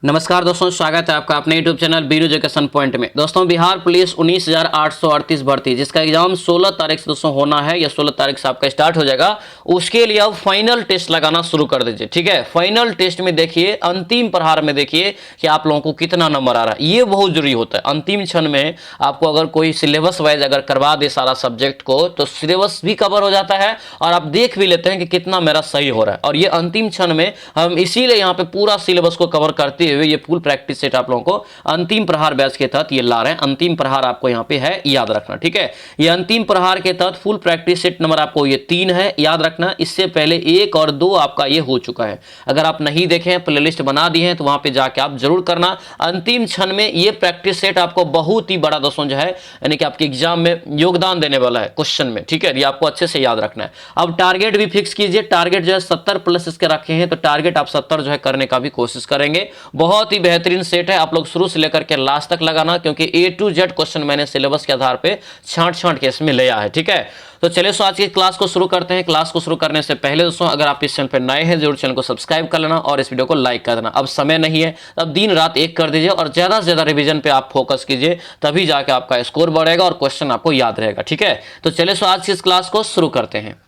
नमस्कार दोस्तों, स्वागत है आपका अपने YouTube channel Biru education point में। दोस्तों, बिहार पुलिस 19,838 भर्ती जिसका एग्जाम 16 तारीख से दोस्तों होना है या 16 तारीख से आपका स्टार्ट हो जाएगा। उसके लिए अब फाइनल टेस्ट लगाना शुरू कर दीजिए। ठीक है, फाइनल टेस्ट में देखिए, अंतिम प्रहार में देखिए कि आप लोगों को कितना नंबर आ रहा है। ये बहुत जरूरी होता है। अंतिम क्षण में आपको अगर कोई सिलेबस वाइज अगर करवा दे सारा सब्जेक्ट को, तो सिलेबस भी कवर हो जाता है और आप देख भी लेते हैं कि कितना मेरा सही हो रहा है। और ये अंतिम क्षण में हम इसीलिए यहाँ पे पूरा सिलेबस को कवर करते हुए ये फुल प्रैक्टिस सेट आप लोगों को अंतिम प्रहार बैच के तहत ये ला रहे हैं। अंतिम प्रहार आपको यहाँ पे है, याद रखना। ठीक है, ये अंतिम प्रहार के तहत फुल प्रैक्टिस सेट नंबर आपको ये 3 है, याद रखना। इससे पहले 1 और 2 आपका ये हो चुका है। अगर आप नहीं देखें, प्लेलिस्ट बना दी है, तो वहां पे जाके आप जरूर करना। अंतिम क्षण में ये प्रैक्टिस सेट आपको बहुत ही बड़ा दोस्तों जो है, यानी कि आपके एग्जाम में योगदान देने वाला है क्वेश्चन में। ठीक है, ये आपको अच्छे से याद रखना है। अब टारगेट भी फिक्स कीजिए। टारगेट जो है 70 प्लस इसके रखे हैं, तो टारगेट आप 70 जो है करने का भी कोशिश करेंगे। बहुत ही बेहतरीन सेट है, आप लोग शुरू से लेकर के लास्ट तक लगाना, क्योंकि A to Z क्वेश्चन मैंने सिलेबस के आधार पे छांट के इसमें लिया है। ठीक है, तो चलिए आज की क्लास को शुरू करते हैं। क्लास को शुरू करने से पहले दोस्तों, अगर आप इस चैनल पर नए हैं, जरूर चैनल को सब्सक्राइब कर लेना और इस वीडियो को लाइक कर देना। अब समय नहीं है, अब दिन रात एक कर दीजिए और ज्यादा से ज्यादा रिवीजन पे आप फोकस कीजिए, तभी जाके आपका स्कोर बढ़ेगा और क्वेश्चन आपको याद रहेगा। ठीक है, तो चलिए आज की इस क्लास को शुरू करते हैं।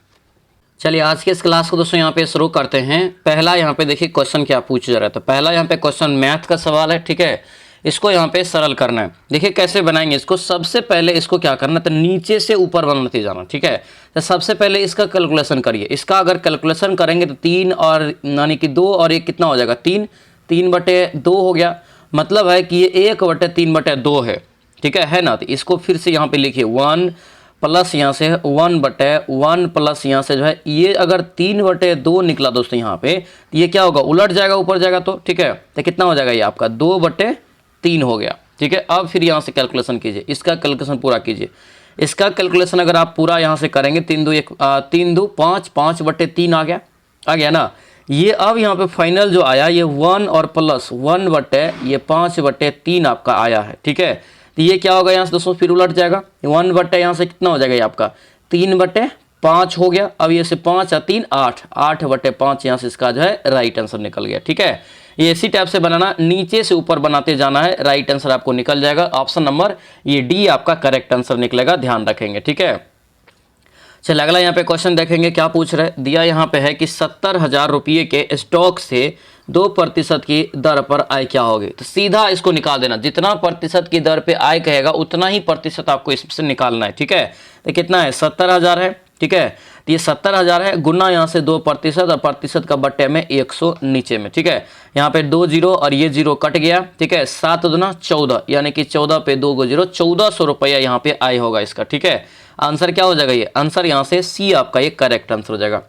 चलिए आज के इस क्लास को दोस्तों यहाँ पे शुरू करते हैं। पहला यहाँ पे देखिए क्वेश्चन क्या पूछा जा रहा है। तो पहला यहाँ पे क्वेश्चन मैथ का सवाल है। ठीक है, इसको यहाँ पे सरल करना है। देखिए कैसे बनाएंगे इसको। सबसे पहले इसको क्या करना है, तो नीचे से ऊपर बनाते जाना। ठीक है, तो सबसे पहले इसका कैलकुलेशन करिए। इसका अगर कैलकुलेशन करेंगे तो 3 और यानी कि 2 और 1 कितना हो जाएगा, 3/2 हो गया। मतलब है कि ये 1/3/2 है। ठीक है ना। तो इसको फिर से यहाँ पे लिखिए 1 प्लस यहाँ से 1/1 प्लस यहाँ से जो है, ये अगर 3/2 निकला दोस्तों यहाँ पे, तो ये क्या होगा, उलट जाएगा, ऊपर जाएगा। तो ठीक है, तो कितना हो जाएगा, ये आपका 2/3 हो गया। ठीक है, अब फिर यहाँ से कैलकुलेशन कीजिए, इसका कैलकुलेशन पूरा कीजिए। इसका कैलकुलेशन अगर आप पूरा यहाँ से करेंगे, 3 2 5 5/3 आ गया ना। ये अब यहाँ पे फाइनल जो आया, ये 1 और प्लस 5/3 आपका आया है। ठीक है, तो ये क्या होगा यहाँ से दोस्तों, फिर उलट जाएगा। 1 यहाँ से कितना हो जाएगा, ये आपका 3/5 हो गया। अब ये से 5 और 3 8, 8/5 यहाँ से इसका जो है राइट आंसर निकल गया। ठीक है, ये इसी टाइप से बनाना, नीचे से ऊपर बनाते जाना है, राइट आंसर आपको निकल जाएगा। ऑप्शन नंबर ये डी आपका करेक्ट आंसर निकलेगा, ध्यान रखेंगे। ठीक है, चलिए अगला यहाँ पे क्वेश्चन देखेंगे क्या पूछ रहे। दिया यहाँ पे है कि 70,000 रुपये के स्टॉक से 2% की दर पर आय क्या होगी। तो सीधा इसको निकाल देना, जितना प्रतिशत की दर पे आय कहेगा उतना ही प्रतिशत आपको इससे निकालना है। ठीक है, तो कितना है, 70,000 है। ठीक है, तो ये 70,000 है, गुना यहाँ से 2% और प्रतिशत का बट्टे में 100 नीचे में। ठीक है, यहाँ पे 2 0 और ये 0 कट गया। ठीक है, 7 दूना 14, यानी कि 14 पे 2 को 0, 1400 रुपया यहाँ पे आय होगा इसका। ठीक है, आंसर क्या हो जाएगा, ये आंसर यहाँ से सी आपका ये करेक्ट आंसर हो जाएगा।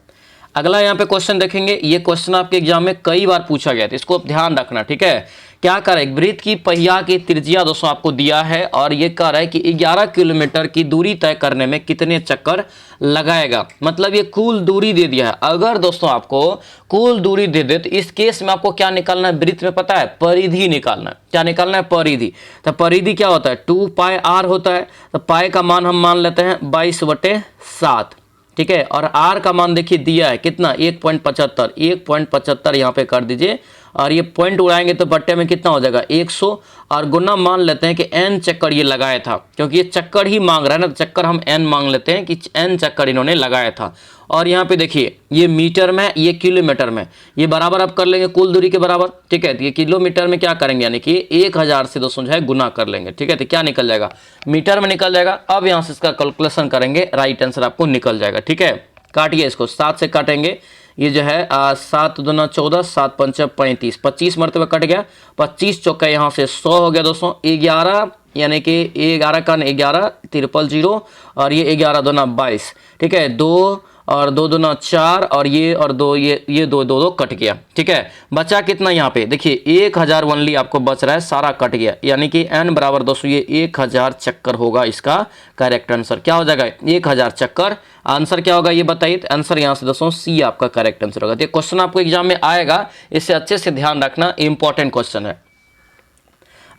अगला यहाँ पे क्वेश्चन देखेंगे। ये क्वेश्चन आपके एग्जाम में कई बार पूछा गया था, इसको ध्यान रखना। ठीक है, क्या कर रहा है, वृत्त की पहिया की त्रिज्या दोस्तों आपको दिया है और ये कह रहा है कि 11 किलोमीटर की दूरी तय करने में कितने चक्कर लगाएगा। मतलब ये कुल दूरी दे दिया है। अगर दोस्तों आपको कुल दूरी दे दे, तो इस केस में आपको क्या निकालना है, वृत्त में पता है, परिधि निकालना है। क्या निकालना है, परिधि। तो परिधि क्या होता है, 2πr होता है। तो पाई का मान हम मान लेते हैं 22/7। ठीक है, और आर का मान देखिए दिया है कितना, 1.75। 1.75 यहाँ पे कर दीजिए और ये पॉइंट उड़ाएंगे तो बट्टे में कितना हो जाएगा, 100। और गुना मान लेते हैं कि n चक्कर ये लगाया था, क्योंकि ये चक्कर ही मांग रहा है ना, तो चक्कर हम n मांग लेते हैं कि n चक्कर इन्होंने लगाया था। और यहाँ पे देखिए ये मीटर में, ये किलोमीटर में, ये बराबर आप कर लेंगे कुल दूरी के बराबर। ठीक है, तो ये किलोमीटर में क्या करेंगे, यानी कि 1000 से दोस्तों जो है गुना कर लेंगे। ठीक है, तो क्या निकल जाएगा, मीटर में निकल जाएगा। अब यहाँ से इसका कैलकुलेशन करेंगे, राइट आंसर आपको निकल जाएगा। ठीक है, काटिए इसको, 7 से काटेंगे, ये जो है 7 दूना 14, 7 पंच 35, 25 मरतबा कट गया। 25 चौका यहाँ से 100 हो गया दोस्तों। 11 यानी कि 11 का 11, 000 और ये 11 दूना 22। ठीक है, 2 और 2 दूना 4 और ये और 2, ये 2 2 2 कट गया। ठीक है, बचा कितना यहाँ पे देखिए 1000 ओनली आपको बच रहा है, सारा कट गया, यानी कि n बराबर दोस्तों ये 1000 चक्कर होगा इसका करेक्ट आंसर। क्या हो जाएगा, 1000 चक्कर। आंसर क्या होगा ये बताइए। तो आंसर यहाँ से दोस्तों सी आपका करेक्ट आंसर होगा। तो क्वेश्चन आपको एग्जाम में आएगा, इससे अच्छे से ध्यान रखना, इंपॉर्टेंट क्वेश्चन है।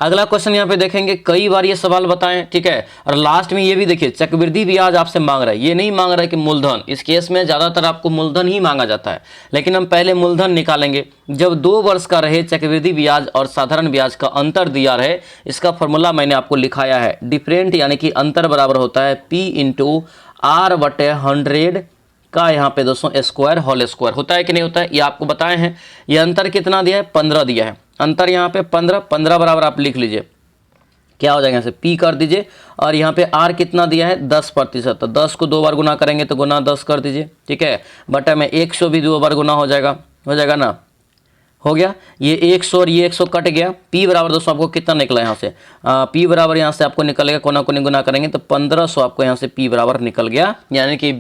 अगला क्वेश्चन यहाँ पे देखेंगे, कई बार ये सवाल बताएं, ठीक है। और लास्ट में ये भी देखिए, चक्रवृद्धि ब्याज आपसे मांग रहा है, ये नहीं मांग रहा है कि मूलधन। इस केस में ज्यादातर आपको मूलधन ही मांगा जाता है, लेकिन हम पहले मूलधन निकालेंगे। जब 2 वर्ष का रहे चक्रवृद्धि ब्याज और साधारण ब्याज का अंतर दिया रहे, इसका फॉर्मूला मैंने आपको लिखाया है। डिफरेंट यानी कि अंतर बराबर होता है P इंटू R बटे 100 का यहाँ पे दोस्तों स्क्वायर होल स्क्वायर। होता है कि नहीं होता है, ये आपको बताए हैं। ये अंतर कितना दिया है, 15 दिया है। अंतर यहाँ पे 15 बराबर आप लिख लीजिए, क्या हो जाएगा, यहाँ से P कर दीजिए। और यहाँ पे R कितना दिया है, 10%। तो 10 को 2 बार गुना करेंगे तो गुना 10 कर दीजिए, ठीक है। बटा में 100 भी 2 बार गुना हो जाएगा ना, हो गया। ये 100 और ये 100 कट गया। P बराबर दोस्तों आपको कितना निकला यहाँ से, P बराबर यहाँ से आपको निकलेगा, कोना कोनी गुना करेंगे तो 1500 आपको यहाँ से P बराबर निकल गया। यानी कि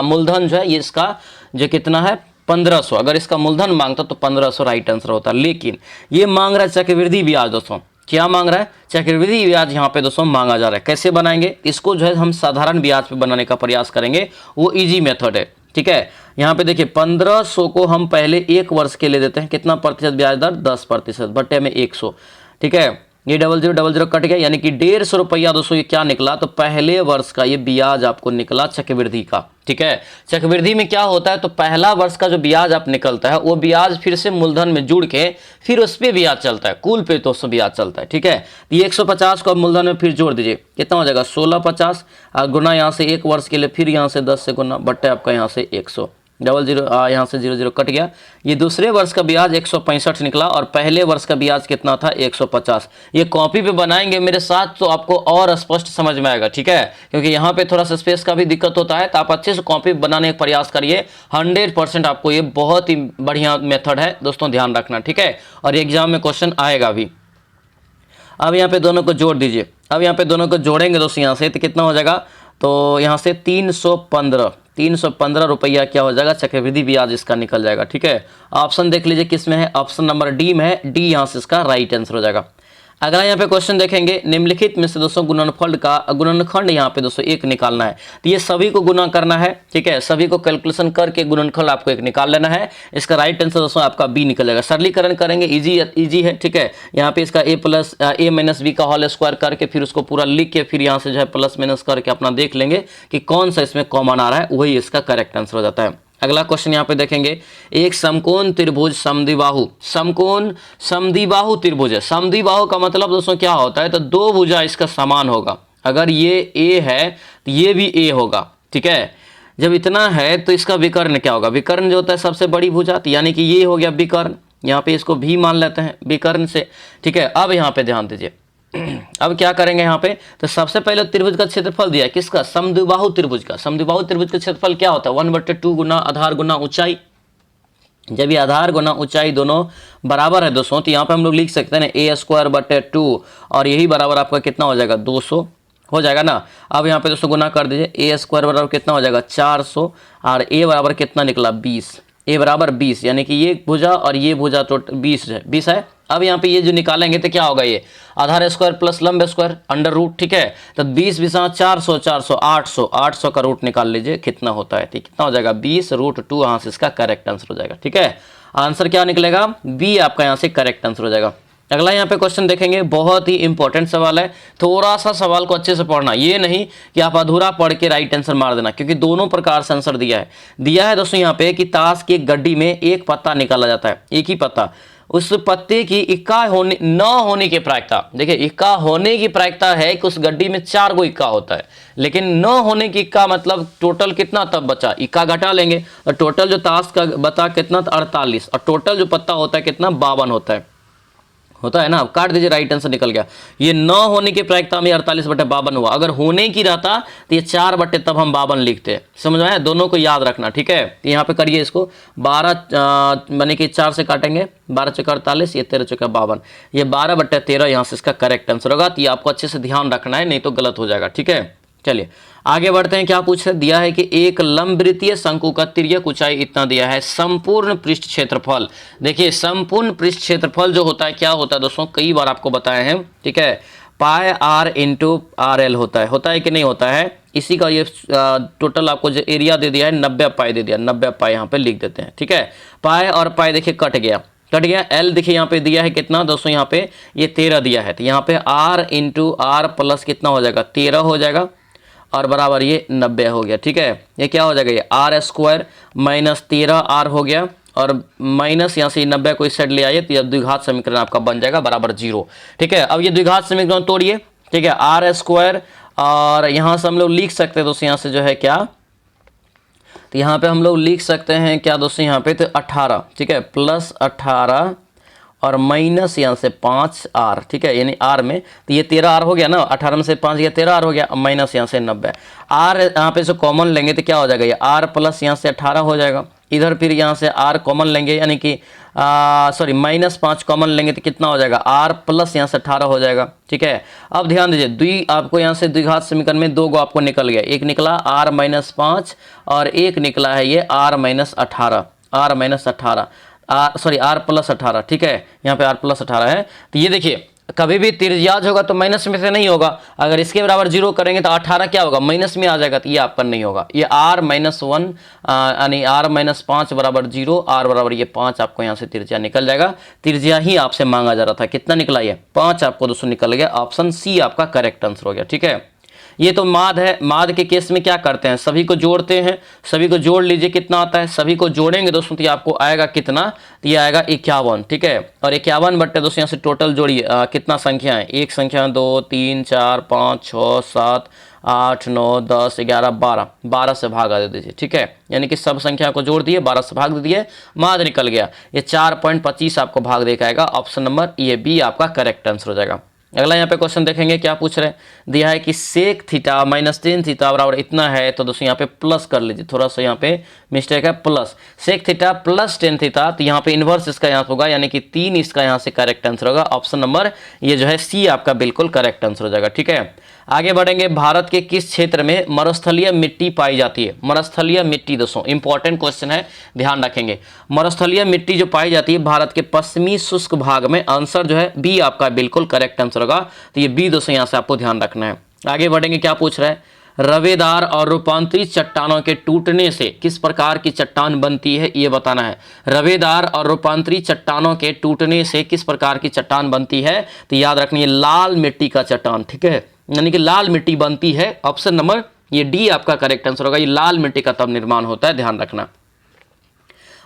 मूलधन जो है ये इसका जो कितना है 1500। अगर इसका मूलधन मांगता तो 1500 राइट आंसर होता। लेकिन ये मांग रहा है चक्रवृद्धि ब्याज दोस्तों। क्या मांग रहा है, चक्रवृद्धि ब्याज यहाँ पे दोस्तों मांगा जा रहा है। कैसे बनाएंगे इसको, जो है हम साधारण ब्याज पे बनाने का प्रयास करेंगे, वो इजी मेथड है, ठीक है। यहाँ पे देखिए 1500 को हम पहले 1 वर्ष के ले देते हैं। कितना प्रतिशत ब्याज दर, 10% बटे में 100, ठीक है। ये 0000 कट गया, यानी कि 150 रुपया दोस्तों ये क्या निकला, तो पहले वर्ष का ये ब्याज आपको निकला चक्रवृद्धि का, ठीक है। चक्रवृद्धि में क्या होता है, तो पहला वर्ष का जो ब्याज आप निकलता है वो ब्याज फिर से मूलधन में जुड़ के फिर उस पर ब्याज चलता है, कुल पे दोस्तों ब्याज चलता है, ठीक है। ये 150 को मूलधन में फिर जोड़ दीजिए, कितना हो जाएगा 1650 गुना यहाँ से 1 वर्ष के लिए, फिर यहाँ से 10 से गुना बट्टे आपका यहाँ से 100, 00 यहाँ से 00 कट गया। ये दूसरे वर्ष का ब्याज 165 निकला और पहले वर्ष का ब्याज कितना था 150। ये कॉपी पे बनाएंगे मेरे साथ तो आपको और स्पष्ट समझ में आएगा, ठीक है, क्योंकि यहाँ पे थोड़ा सा स्पेस का भी दिक्कत होता है। तो आप अच्छे से कॉपी बनाने का प्रयास करिए, 100% आपको ये बहुत ही बढ़िया मेथड है दोस्तों, ध्यान रखना, ठीक है। और एग्जाम में क्वेश्चन आएगा भी। अब यहाँ पे दोनों को जोड़ दीजिए। अब यहाँ पे दोनों को जोड़ेंगे दोस्तों यहाँ से तो कितना हो जाएगा, तो यहाँ से 315 रुपया क्या हो जाएगा, चक्रवृद्धि ब्याज इसका निकल जाएगा, ठीक है। ऑप्शन देख लीजिए किस में है, ऑप्शन नंबर डी में है। डी यहाँ से इसका राइट आंसर हो जाएगा। अगला यहाँ पे क्वेश्चन देखेंगे, निम्नलिखित में से दोस्तों गुणनखंड यहाँ पे दोस्तों एक निकालना है। तो ये सभी को गुना करना है, ठीक है, सभी को कैलकुलेशन करके गुणनखंड आपको एक निकाल लेना है। इसका राइट आंसर दोस्तों आपका बी निकल जाएगा। सरलीकरण करेंगे, इजी है, ठीक है। यहाँ पे इसका a माइनस बी का होल स्क्वायर करके फिर उसको पूरा लिख के फिर यहाँ से जो है प्लस माइनस करके अपना देख लेंगे कि कौन सा इसमें कॉमन आ रहा है, वही इसका करेक्ट आंसर हो जाता है। अगला क्वेश्चन यहाँ पे देखेंगे, एक समकोण त्रिभुज समद्विबाहु, समकोण समद्विबाहु त्रिभुज है। समद्विबाहु का मतलब दोस्तों क्या होता है, तो 2 भुजा इसका समान होगा। अगर ये ए है तो ये भी ए होगा, ठीक है। जब इतना है तो इसका विकर्ण क्या होगा, विकर्ण जो होता है सबसे बड़ी भुजा, तो यानी कि ये हो गया विकर्ण। यहाँ पे इसको भी मान लेते हैं विकर्ण से, ठीक है। अब यहाँ पे ध्यान दीजिए, अब क्या करेंगे यहाँ पे, तो सबसे पहले त्रिभुज का क्षेत्रफल दिया है, किसका, समद्विबाहु त्रिभुज का। समद्विबाहु त्रिभुज का क्षेत्रफल क्या होता है, 1/2 गुना आधार गुना ऊंचाई। जब ये आधार गुना ऊंचाई दोनों बराबर है दोस्तों, तो यहाँ पे हम लोग लिख सकते हैं a²/2 और यही बराबर आपका कितना हो जाएगा 200 हो जाएगा ना। अब यहाँ पे दोस्तों गुना कर दीजिए, a² बराबर कितना हो जाएगा 400 और a बराबर कितना निकला 20, a बराबर 20, यानी कि ये भुजा और ये भुजा टोटल 20 है। अब यहाँ पे ये जो निकालेंगे तो क्या होगा, ये आधार स्क्वायर प्लस लंब स्क्वायर अंडर रूट, ठीक है। तो 20 20 400 400 800 का रूट निकाल लीजिए कितना होता है, ठीक, कितना हो जाएगा 20√2। यहाँ से इसका करेक्ट आंसर हो जाएगा, ठीक है। आंसर क्या निकलेगा, बी आपका यहाँ से करेक्ट आंसर हो जाएगा। अगला यहाँ पे क्वेश्चन देखेंगे, बहुत ही इंपॉर्टेंट सवाल है। थोड़ा सा सवाल को अच्छे से पढ़ना, ये नहीं कि आप अधूरा पढ़ के राइट आंसर मार देना, क्योंकि दोनों प्रकार से आंसर दिया है दोस्तों यहाँ पे कि ताश की एक गड्डी में एक पत्ता निकाला जाता है, एक ही पत्ता। उस पत्ते की इक्का न होने की प्रायिकता, देखिए इक्का होने की प्रायिकता है कि उस गड्डी में 4 गो इक्का होता है, लेकिन न होने की इक्का मतलब टोटल कितना तब बचा, इक्का घटा लेंगे और टोटल जो ताश का बता कितना 48 और टोटल जो पत्ता होता है कितना 52 होता है ना। अब काट दीजिए, राइट आंसर निकल गया। ये न होने की प्रायिकता में 48/52 हुआ, अगर होने की रहता तो ये 4 बटे तब हम 52 लिखते। समझ में आया, दोनों को याद रखना, ठीक है। यहाँ पे करिए इसको 12 माने कि 4 से काटेंगे, 12 × 48, ये 13 × 52, ये 12/13 यहाँ से इसका करेक्ट आंसर होगा। तो ये आपको अच्छे से ध्यान रखना है, नहीं तो गलत हो जाएगा, ठीक है। चलिए आगे बढ़ते हैं। क्या पूछा दिया है कि एक लंबवृत्तीय शंकु का तिर्यक ऊंचाई इतना दिया है, संपूर्ण पृष्ठ क्षेत्रफल। देखिए संपूर्ण पृष्ठ क्षेत्रफल जो होता है क्या होता है दोस्तों, कई बार आपको बताए हैं, ठीक है। पाई r × RL होता है कि नहीं होता है। इसी का ये टोटल आपको जो एरिया दे दिया है 90 पाई दे दिया, 90 पाई यहाँ पे लिख देते हैं, ठीक है। पाई और पाई देखिए कट गया, कट गया। एल देखिए यहाँ पे दिया है कितना दोस्तों, यहाँ पे ये 13 दिया है, तो यहाँ पे आर इंटू आर प्लस कितना हो जाएगा 13 हो जाएगा और बराबर ये 90 हो गया। ठीक है, ये क्या हो जाएगा, ये आर स्क्वायर माइनस 13 आर हो गया और माइनस यहाँ से 90 को इस साइड ले आइए तो ये द्विघात समीकरण आपका बन जाएगा बराबर 0। ठीक है, अब ये द्विघात समीकरण तोड़िए। ठीक है, आर स्क्वायर और यहाँ से हम लोग लिख सकते हैं दोस्तों, यहाँ से जो है क्या, तो यहाँ पे हम लोग लिख सकते हैं क्या दोस्तों, यहाँ पे तो 18। ठीक है, प्लस 18 और माइनस यहाँ से 5 आर। ठीक है, यानी आर में तो ये 13 आर हो गया ना, 18 में से 5 गया 13 आर हो गया, माइनस यहाँ से 90 आर यहाँ पे से कॉमन लेंगे तो क्या हो जाएगा, ये आर प्लस यहाँ से 18 हो जाएगा। इधर फिर यहाँ से आर कॉमन लेंगे यानी कि सॉरी माइनस 5 कॉमन लेंगे तो कितना हो जाएगा, आर प्लस यहाँ से 18 हो जाएगा। ठीक है, अब ध्यान दीजिए आपको यहाँ से द्विघात समीकरण में 2 गो आपको निकल गया, एक निकला आर माइनस 5 और एक निकला है ये R minus 18, R minus 18 sorry R plus 18। ठीक है, यहाँ पे आर प्लस 18 है। तो ये देखिए कभी भी तिर्य्याज होगा तो माइनस में से नहीं होगा, अगर इसके बराबर 0 करेंगे तो 18 क्या होगा, माइनस में आ जाएगा, तो ये आपका नहीं होगा। ये आर माइनस 1 यानी आर माइनस 5 बराबर 0, आर बराबर ये 5 आपको यहाँ से तिर्य्या निकल जाएगा। तिर्य्या ही आपसे मांगा जा रहा था, कितना निकला, ये 5 आपको दोस्तों निकल गया। ऑप्शन सी आपका करेक्ट आंसर हो गया। ठीक है, ये तो माद है। माद के केस में क्या करते हैं, सभी को जोड़ते हैं, सभी को जोड़ लीजिए कितना आता है, सभी को जोड़ेंगे दोस्तों तो ये आपको आएगा कितना, तो ये आएगा 51। ठीक है, और 51 बट्टे दोस्तों यहाँ से टोटल जोड़िए कितना संख्या है, एक संख्या 2 3 4 5 6 7 8 9 10 11 12, 12 से भागा दे दीजिए। ठीक है, यानी कि सब संख्या को जोड़ दिए, 12 से भाग दे दिए, माद निकल गया। ये 4.25 आपको भाग देकर आएगा। ऑप्शन नंबर ये बी आपका करेक्ट आंसर हो जाएगा। अगला यहाँ पे क्वेश्चन देखेंगे क्या पूछ रहे हैं, दिया है कि sec theta minus ten theta बराबर इतना है, तो दोस्तों यहाँ पे प्लस कर लीजिए, थोड़ा सा यहाँ पे मिस्टेक है, plus sec theta plus ten theta, तो यहाँ पे इन्वर्स इसका यहाँ होगा यानी कि 3 इसका यहाँ से करेक्ट आंसर होगा। ऑप्शन नंबर ये जो है सी आपका बिल्कुल करेक्ट आंसर हो जाएगा। ठीक है, आगे बढ़ेंगे। भारत के किस क्षेत्र में मरुस्थलीय मिट्टी पाई जाती है, मरुस्थलीय मिट्टी दोस्तों इंपॉर्टेंट क्वेश्चन है, ध्यान रखेंगे। मरुस्थलीय मिट्टी जो पाई जाती है भारत के पश्चिमी शुष्क भाग में, आंसर जो है बी आपका बिल्कुल करेक्ट आंसर होगा। तो ये बी दोस्तों यहाँ से आपको ध्यान रखना है। आगे बढ़ेंगे, क्या पूछ रहे हैं, रवेदार और रूपांतरित चट्टानों के टूटने से किस प्रकार की चट्टान बनती है, ये बताना है। रवेदार और रूपांतरित चट्टानों के टूटने से किस प्रकार की चट्टान बनती है, तो याद रखनी है लाल मिट्टी का चट्टान। ठीक है, यानी कि लाल मिट्टी बनती है। ऑप्शन नंबर ये डी आपका करेक्ट आंसर होगा, ये लाल मिट्टी का तब निर्माण होता है, ध्यान रखना।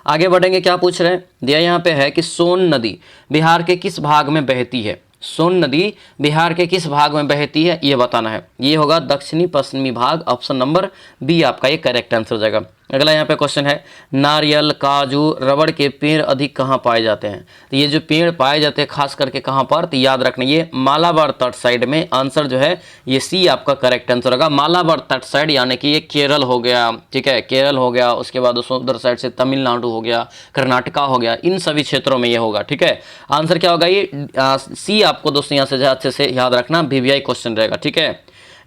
आगे बढ़ेंगे, क्या पूछ रहे हैं, दिया यहाँ पे है कि सोन नदी बिहार के किस भाग में बहती है, सोन नदी बिहार के किस भाग में बहती है ये बताना है। ये होगा दक्षिणी पश्चिमी भाग। ऑप्शन नंबर बी आपका ये करेक्ट आंसर हो जाएगा। अगला यहाँ पे क्वेश्चन है, नारियल काजू रबड़ के पेड़ अधिक कहाँ पाए जाते हैं, तो ये जो पेड़ पाए जाते हैं खास करके कहाँ पर, तो याद रखना ये मालाबार तट साइड में। आंसर जो है ये सी आपका करेक्ट आंसर होगा, मालाबार तट साइड, यानी कि ये केरल हो गया। ठीक है, केरल हो गया, उसके बाद उधर साइड से तमिलनाडु हो गया, कर्नाटका हो गया, इन सभी क्षेत्रों में ये होगा। ठीक है, आंसर क्या होगा, ये सी आपको दोस्तों यहाँ से अच्छे से याद रखना, VVI क्वेश्चन रहेगा। ठीक है,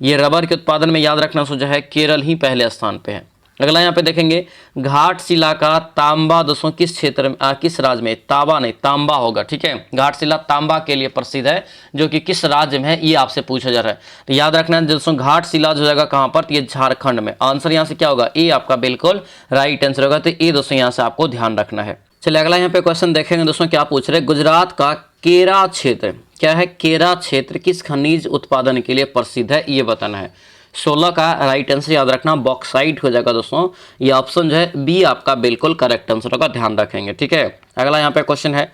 ये रबर के उत्पादन में याद रखना जो है केरल ही पहले स्थान पे है। अगला यहाँ पे देखेंगे, घाटशिला का तांबा दोस्तों किस क्षेत्र में किस राज्य में, तांबा नहीं तांबा होगा। ठीक है, घाटशिला तांबा के लिए प्रसिद्ध है, जो कि किस राज्य में है ये आपसे पूछा जा रहा है। तो याद रखना दोस्तों घाटशिला जो जगह कहाँ पर, तो ये झारखंड में। आंसर यहाँ से क्या होगा, ए आपका बिल्कुल राइट आंसर होगा। तो ए दोस्तों यहाँ से आपको ध्यान रखना है। चलिए अगला यहाँ पे क्वेश्चन देखेंगे दोस्तों, क्या पूछ रहे, गुजरात का केरा क्षेत्र क्या है, केरा क्षेत्र किस खनिज उत्पादन के लिए प्रसिद्ध है ये बताना है। 16 का राइट आंसर याद रखना बॉक्साइट हो जाएगा दोस्तों। ये ऑप्शन जो है बी आपका बिल्कुल करेक्ट आंसर होगा, ध्यान रखेंगे। ठीक है, अगला यहाँ पे क्वेश्चन है,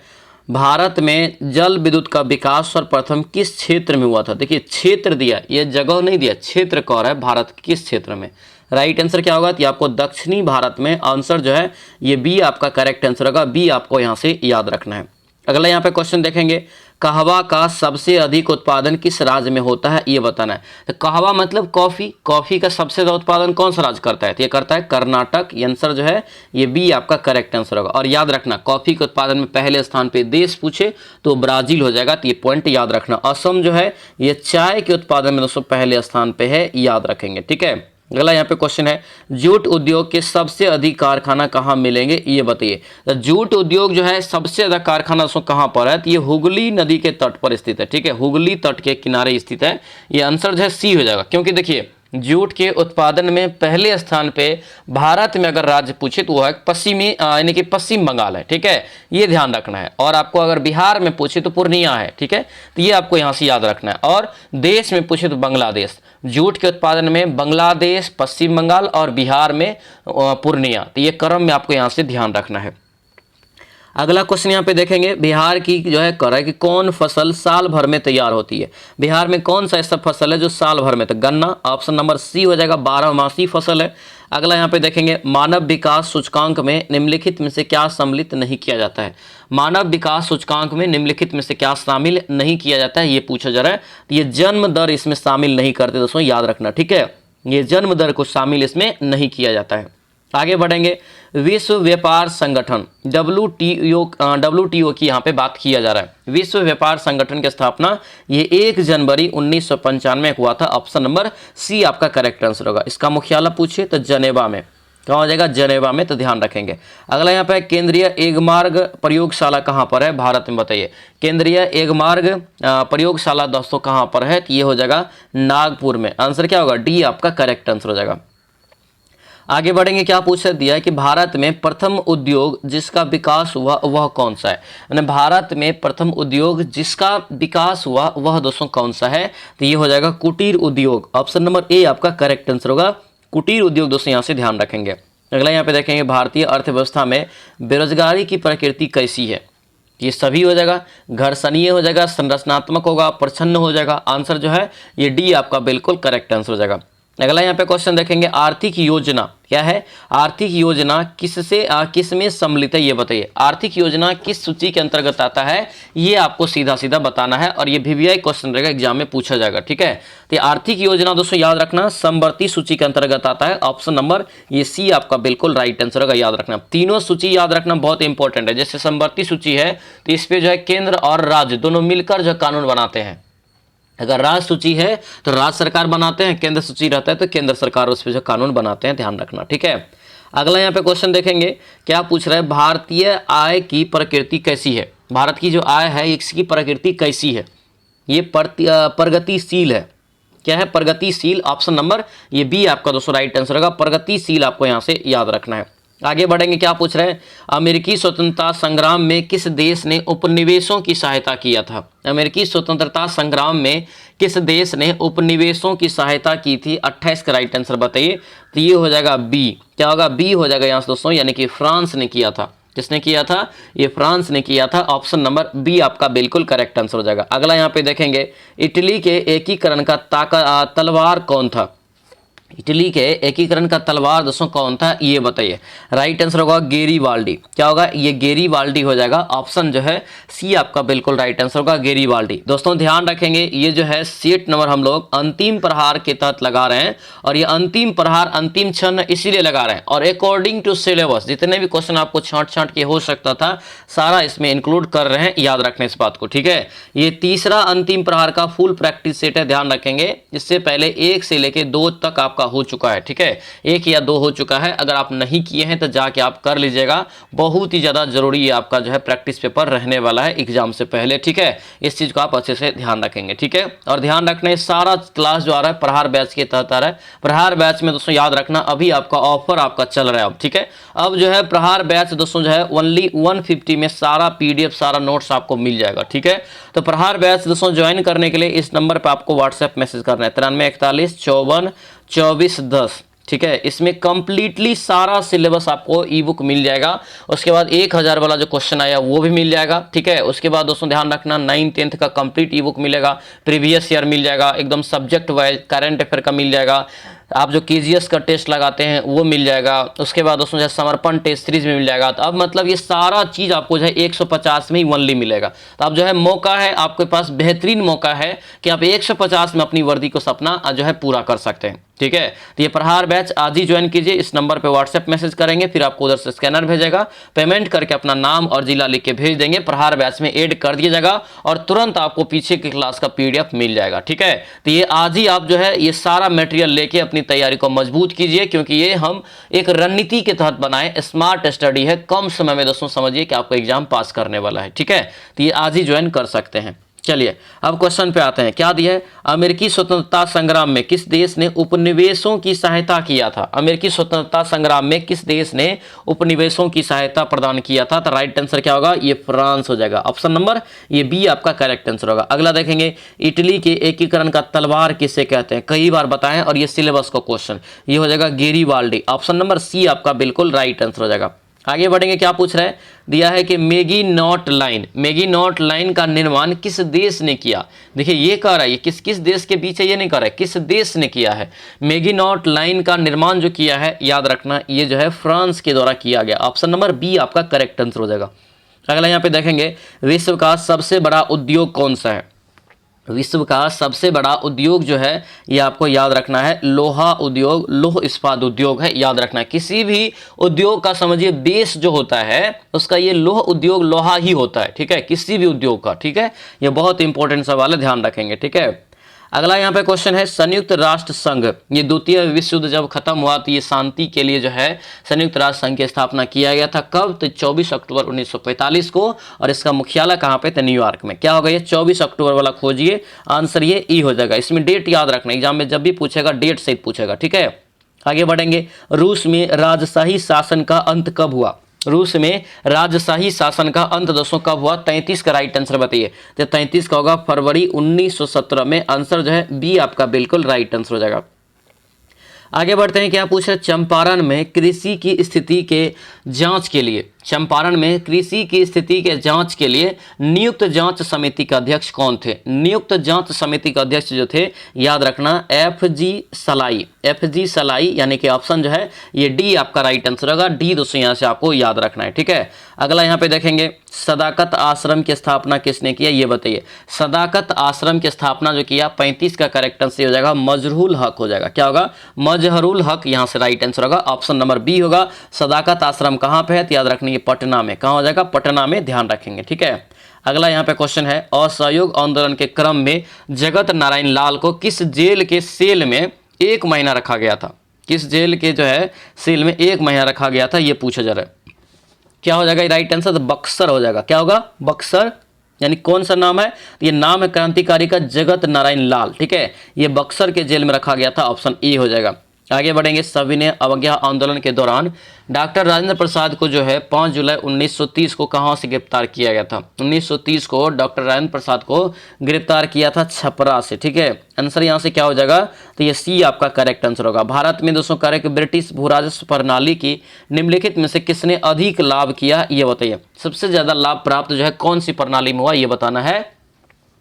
भारत में जल विद्युत का विकास सर्वप्रथम किस क्षेत्र में हुआ था। देखिए क्षेत्र दिया, ये जगह नहीं दिया, क्षेत्र कह रहा है भारत किस क्षेत्र में। राइट आंसर क्या होगा, तो आपको दक्षिणी भारत में। आंसर जो है ये बी आपका करेक्ट आंसर होगा, बी आपको यहाँ से याद रखना है। अगला यहाँ पे क्वेश्चन देखेंगे, कहवा का सबसे अधिक उत्पादन किस राज्य में होता है ये बताना है। तो कहवा मतलब कॉफी, कॉफी का सबसे ज्यादा उत्पादन कौन सा राज्य करता है, तो ये करता है कर्नाटक। आंसर जो है ये बी आपका करेक्ट आंसर होगा। और याद रखना कॉफी के उत्पादन में पहले स्थान पे देश पूछे तो ब्राजील हो जाएगा, तो ये पॉइंट याद रखना। असम जो है ये चाय के उत्पादन में दोस्तों पहले स्थान पे है, याद रखेंगे। ठीक है, अगला यहाँ पे क्वेश्चन है, जूट उद्योग के सबसे अधिक कारखाना कहाँ मिलेंगे ये बताइए। तो जूट उद्योग जो है सबसे ज्यादा कारखाना उसको कहाँ पर है, तो ये हुगली नदी के तट पर स्थित है। ठीक है, हुगली तट के किनारे स्थित है। ये आंसर जो है सी हो जाएगा, क्योंकि देखिए जूट के उत्पादन में पहले स्थान पे भारत में अगर राज्य पूछे तो वो है पश्चिमी यानी कि पश्चिम बंगाल है, ठीक है, ये ध्यान रखना है। और आपको अगर बिहार में पूछे तो पूर्णिया है, ठीक है, तो ये आपको यहाँ से याद रखना है। और देश में पूछे तो बांग्लादेश, जूट के उत्पादन में बांग्लादेश, पश्चिम बंगाल और बिहार में पूर्णिया, तो ये क्रम में आपको यहाँ से ध्यान रखना है। अगला क्वेश्चन यहाँ पे देखेंगे, बिहार की जो है कर है कि कौन फसल साल भर में तैयार होती है। बिहार में कौन सा ऐसा फसल है जो साल भर में, तो गन्ना, ऑप्शन नंबर सी हो जाएगा, 12मासी फसल है। अगला यहाँ पे देखेंगे, मानव विकास सूचकांक में निम्नलिखित में से क्या सम्मिलित नहीं किया जाता है। मानव विकास सूचकांक में निम्नलिखित में से क्या शामिल नहीं किया जाता है, ये पूछा जा रहा है। तो ये जन्म दर इसमें शामिल नहीं करते दोस्तों, याद रखना, ठीक है, ये जन्म दर को शामिल इसमें नहीं किया जाता है। आगे बढ़ेंगे, विश्व व्यापार संगठन WTO की यहाँ पे बात किया जा रहा है। विश्व व्यापार संगठन की स्थापना ये 1 जनवरी 1995 में हुआ था। ऑप्शन नंबर सी आपका करेक्ट आंसर होगा। इसका मुख्यालय पूछे तो जनेवा में, कहाँ हो जाएगा, जनेवा में, तो ध्यान रखेंगे। अगला यहाँ पे केंद्रीय एगमार्ग प्रयोगशाला कहाँ पर है भारत में, बताइए। केंद्रीय एगमार्ग प्रयोगशाला दोस्तों कहाँ पर है, तो ये हो जाएगा नागपुर में। आंसर क्या होगा, डी आपका करेक्ट आंसर हो जाएगा। आगे बढ़ेंगे, क्या पूछ दिया है कि भारत में प्रथम उद्योग जिसका विकास हुआ वह कौन सा है। यानी भारत में प्रथम उद्योग जिसका विकास हुआ वह दोस्तों कौन सा है, तो ये हो जाएगा कुटीर उद्योग। ऑप्शन नंबर ए आपका करेक्ट आंसर होगा, कुटीर उद्योग दोस्तों यहाँ से ध्यान रखेंगे। अगला यहाँ पे देखेंगे, भारतीय अर्थव्यवस्था में बेरोजगारी की प्रकृति कैसी है। ये सभी हो जाएगा, घर्षणीय हो जाएगा, संरचनात्मक होगा, प्रच्छन्न हो जाएगा। आंसर जो है ये डी आपका बिल्कुल करेक्ट आंसर हो जाएगा। अगला यहाँ पे क्वेश्चन देखेंगे, आर्थिक योजना क्या है, आर्थिक योजना किस में सम्मिलित है, ये बताइए। आर्थिक योजना किस सूची के अंतर्गत आता है, ये आपको सीधा सीधा बताना है और ये VVI क्वेश्चन रहेगा, एग्जाम में पूछा जाएगा, ठीक है। तो आर्थिक योजना दोस्तों याद रखना समवर्ती सूची के अंतर्गत आता है। ऑप्शन नंबर ये सी आपका बिल्कुल राइट आंसर होगा, याद रखना। तीनों सूची याद रखना बहुत इंपॉर्टेंट है। जैसे समवर्ती सूची है तो इस पे जो है केंद्र और राज्य दोनों मिलकर जो कानून बनाते हैं। अगर राज्य सूची है तो राज्य सरकार बनाते हैं, केंद्र सूची रहता है तो केंद्र सरकार उस पर जो कानून बनाते हैं, ध्यान रखना, ठीक है। अगला यहाँ पे क्वेश्चन देखेंगे, क्या पूछ रहा है, भारतीय आय की प्रकृति कैसी है। भारत की जो आय है इसकी प्रकृति कैसी है, ये प्रगतिशील है। क्या है, प्रगतिशील। ऑप्शन नंबर ये बी आपका दोस्तों राइट आंसर होगा, प्रगतिशील आपको यहाँ से याद रखना है। आगे बढ़ेंगे, क्या पूछ रहे हैं, अमेरिकी स्वतंत्रता संग्राम में किस देश ने उपनिवेशों की सहायता किया था। अमेरिकी स्वतंत्रता संग्राम में किस देश ने उपनिवेशों की सहायता की थी। 28 का राइट आंसर बताइए। तो ये हो जाएगा बी, क्या होगा, बी हो जाएगा यहाँ से दोस्तों, यानी कि फ्रांस ने किया था। किसने किया था, ये फ्रांस ने किया था। ऑप्शन नंबर बी आपका बिल्कुल करेक्ट आंसर हो जाएगा। अगला यहाँ पे देखेंगे, इटली के एकीकरण का तलवार कौन था। इटली के एकीकरण का तलवार दोस्तों कौन था, ये बताइए। राइट आंसर होगा गेरीबाल्डी। क्या होगा, ये गेरीबाल्डी हो जाएगा। ऑप्शन जो है सी आपका बिल्कुल राइट आंसर होगा, गेरीबाल्डी। दोस्तों ध्यान रखेंगे, ये जो है सेट नंबर हम लोग अंतिम प्रहार के तहत लगा रहे हैं और ये अंतिम प्रहार अंतिम क्षण इसीलिए लगा रहे हैं। और अकॉर्डिंग टू सिलेबस जितने भी क्वेश्चन आपको छांट के हो सकता था सारा इसमें इंक्लूड कर रहे हैं, याद रखना इस बात को, ठीक है। ये तीसरा अंतिम प्रहार का फुल प्रैक्टिस सेट है, ध्यान रखेंगे। इससे पहले 1 से लेके 2 तक आपका हो चुका है, ठीक है, 1 या 2 हो चुका है। अगर आप नहीं किए हैं तो जाके आप कर लीजिएगा, बहुत ही ज्यादा जरूरी है आपका जो है प्रैक्टिस पेपर रहने वाला है एग्जाम से पहले, ठीक है। इस चीज को आप अच्छे से ध्यान रखेंगे, ठीक है। और ध्यान रखना सारा क्लास जो आ रहा है प्रहार बैच के तहत आ रहा है। प्रहार बैच में दोस्तों याद रखना अभी आपका ऑफर आपका चल रहा है अब, ठीक है। अब जो है प्रहार बैच दोस्तों जो है ओनली 150 में सारा PDF सारा नोट्स आपको मिल जाएगा, ठीक है। तो प्रहार बैच दोस्तों ज्वाइन करने के लिए इस नंबर पर आपको व्हाट्सएप मैसेज करना है 9341542410, ठीक है। इसमें कंप्लीटली सारा सिलेबस आपको ई बुक मिल जाएगा। उसके बाद 1000 वाला जो क्वेश्चन आया वो भी मिल जाएगा, ठीक है। उसके बाद दोस्तों ध्यान रखना 9th 10th का कंप्लीट ई बुक मिलेगा, प्रीवियस ईयर मिल जाएगा, एकदम सब्जेक्ट वाइज करंट अफेयर का मिल जाएगा। आप जो KGS का टेस्ट लगाते हैं वो मिल जाएगा। उसके बाद दोस्तों जो समर्पण टेस्ट सीरीज में मिल जाएगा। तो अब मतलब ये सारा चीज़ आपको जो है 150 में ही ओनली मिलेगा। तो अब जो है मौका है आपके पास, बेहतरीन मौका है कि आप 150 में अपनी वर्दी को सपना जो है पूरा कर सकते हैं, ठीक है। तो ये प्रहार बैच आज ही ज्वाइन कीजिए। इस नंबर पे व्हाट्सएप मैसेज करेंगे, फिर आपको उधर से स्कैनर भेजेगा, पेमेंट करके अपना नाम और जिला लिख के भेज देंगे, प्रहार बैच में ऐड कर दिया जाएगा और तुरंत आपको पीछे की क्लास का PDF मिल जाएगा, ठीक है। तो ये आज ही आप जो है ये सारा मटेरियल लेके अपनी तैयारी को मजबूत कीजिए, क्योंकि ये हम एक रणनीति के तहत बनाए, स्मार्ट स्टडी है, कम समय में दोस्तों समझिए कि आपको एग्जाम पास करने वाला है, ठीक है। तो ये आज ही ज्वाइन कर सकते हैं। चलिए अब क्वेश्चन पे आते हैं। क्या दिया है? अमेरिकी स्वतंत्रता संग्राम में किस देश ने उपनिवेशों की सहायता किया था? अमेरिकी स्वतंत्रता संग्राम में किस देश ने उपनिवेशों की सहायता प्रदान किया था? तो राइट आंसर क्या होगा? ये फ्रांस हो जाएगा। ऑप्शन नंबर ये बी आपका करेक्ट आंसर होगा। अगला देखेंगे, इटली के एकीकरण का तलवार किसे कहते हैं? कई बार बताएं और ये सिलेबस का क्वेश्चन, ये हो जाएगा गेरिबाल्डी। ऑप्शन नंबर सी आपका बिल्कुल राइट आंसर हो जाएगा। आगे बढ़ेंगे, क्या पूछ रहा है? दिया है कि मैगिनॉट लाइन का निर्माण किस देश ने किया? देखिए ये कह रहा है, ये किस किस देश के बीच है ये नहीं कह रहा है, किस देश ने किया है। मैगिनॉट लाइन का निर्माण जो किया है, याद रखना ये जो है फ्रांस के द्वारा किया गया। ऑप्शन नंबर बी आपका करेक्ट आंसर हो जाएगा। अगला यहाँ पे देखेंगे, विश्व का सबसे बड़ा उद्योग कौन सा है? विश्व का सबसे बड़ा उद्योग जो है ये आपको याद रखना है लोहा उद्योग, लौह इस्पात उद्योग है, याद रखना है। किसी भी उद्योग का समझिए बेस जो होता है उसका ये लौह उद्योग, लोहा ही होता है, ठीक है, किसी भी उद्योग का, ठीक है। ये बहुत इंपॉर्टेंट सवाल है, ध्यान रखेंगे, ठीक है। अगला यहाँ पे क्वेश्चन है, संयुक्त राष्ट्र संघ, ये द्वितीय विश्व युद्ध जब खत्म हुआ तो ये शांति के लिए जो है संयुक्त राष्ट्र संघ की स्थापना किया गया था। कब? तो 24 अक्टूबर 1945 को, और इसका मुख्यालय कहाँ पे? तो न्यूयॉर्क में। क्या होगा ये? 24 अक्टूबर वाला खोजिए, आंसर ये ई हो जाएगा। इसमें डेट याद रखना, एग्जाम में जब भी पूछेगा डेट सहित पूछेगा, ठीक है। आगे बढ़ेंगे, रूस में राजशाही शासन का अंत कब हुआ? रूस में राजशाही शासन का अंत दोस्तों कब हुआ? 33 का राइट आंसर बताइए। तो 33 का होगा फरवरी 1917 में। आंसर जो है बी आपका बिल्कुल राइट आंसर हो जाएगा। आगे बढ़ते हैं, क्या पूछ रहे? चंपारण में कृषि की स्थिति के जांच के लिए, चंपारण में कृषि की स्थिति के जांच के लिए नियुक्त जांच समिति का अध्यक्ष कौन थे? नियुक्त जांच समिति का अध्यक्ष जो थे, याद रखना FG सलाई, FG सलाई, यानी कि ऑप्शन जो है ये डी आपका राइट आंसर होगा। डी दोस्तों यहाँ से आपको याद रखना है, ठीक है। अगला यहाँ पे देखेंगे, सदाकत आश्रम की स्थापना किसने किया ये बताइए। सदाकत आश्रम की स्थापना जो किया, 35 का करेक्ट आंसर हो जाएगा मजहरूल हक हो जाएगा। क्या होगा? मजहरूल हक, यहाँ से राइट आंसर होगा। ऑप्शन नंबर बी होगा। सदाकत आश्रम कहाँ पे है? तो याद रखनी पटना में। कहाँ हो जाएगा? पटना में, ध्यान रखेंगे, ठीक है। अगला यहाँ पे क्वेश्चन है, असहयोग आंदोलन के क्रम में जगत नारायण लाल को किस जेल के सेल में 1 महीना रखा गया था? किस जेल के जो है सेल में 1 महीना रखा गया था, ये पूछा जा रहा है। क्या हो जाएगा राइट आंसर? तो बक्सर हो जाएगा। क्या होगा? बक्सर, यानी कौन सा नाम है? ये नाम है क्रांतिकारी का जगत नारायण लाल, ठीक है। ये बक्सर के जेल में रखा गया था। ऑप्शन ए हो जाएगा। आगे बढ़ेंगे, सविनय अवज्ञा आंदोलन के दौरान डॉक्टर राजेंद्र प्रसाद को जो है 5 जुलाई 1930 को कहां से गिरफ्तार किया गया था? 1930 को डॉक्टर राजेंद्र प्रसाद को गिरफ्तार किया था छपरा से, ठीक है। आंसर यहां से क्या हो जाएगा? तो ये सी आपका करेक्ट आंसर होगा। भारत में दोस्तों करें कि ब्रिटिश भू राजस्व प्रणाली की निम्नलिखित में से किसने अधिक लाभ किया ये बताइए। सबसे ज्यादा लाभ प्राप्त जो है कौन सी प्रणाली में हुआ ये बताना है।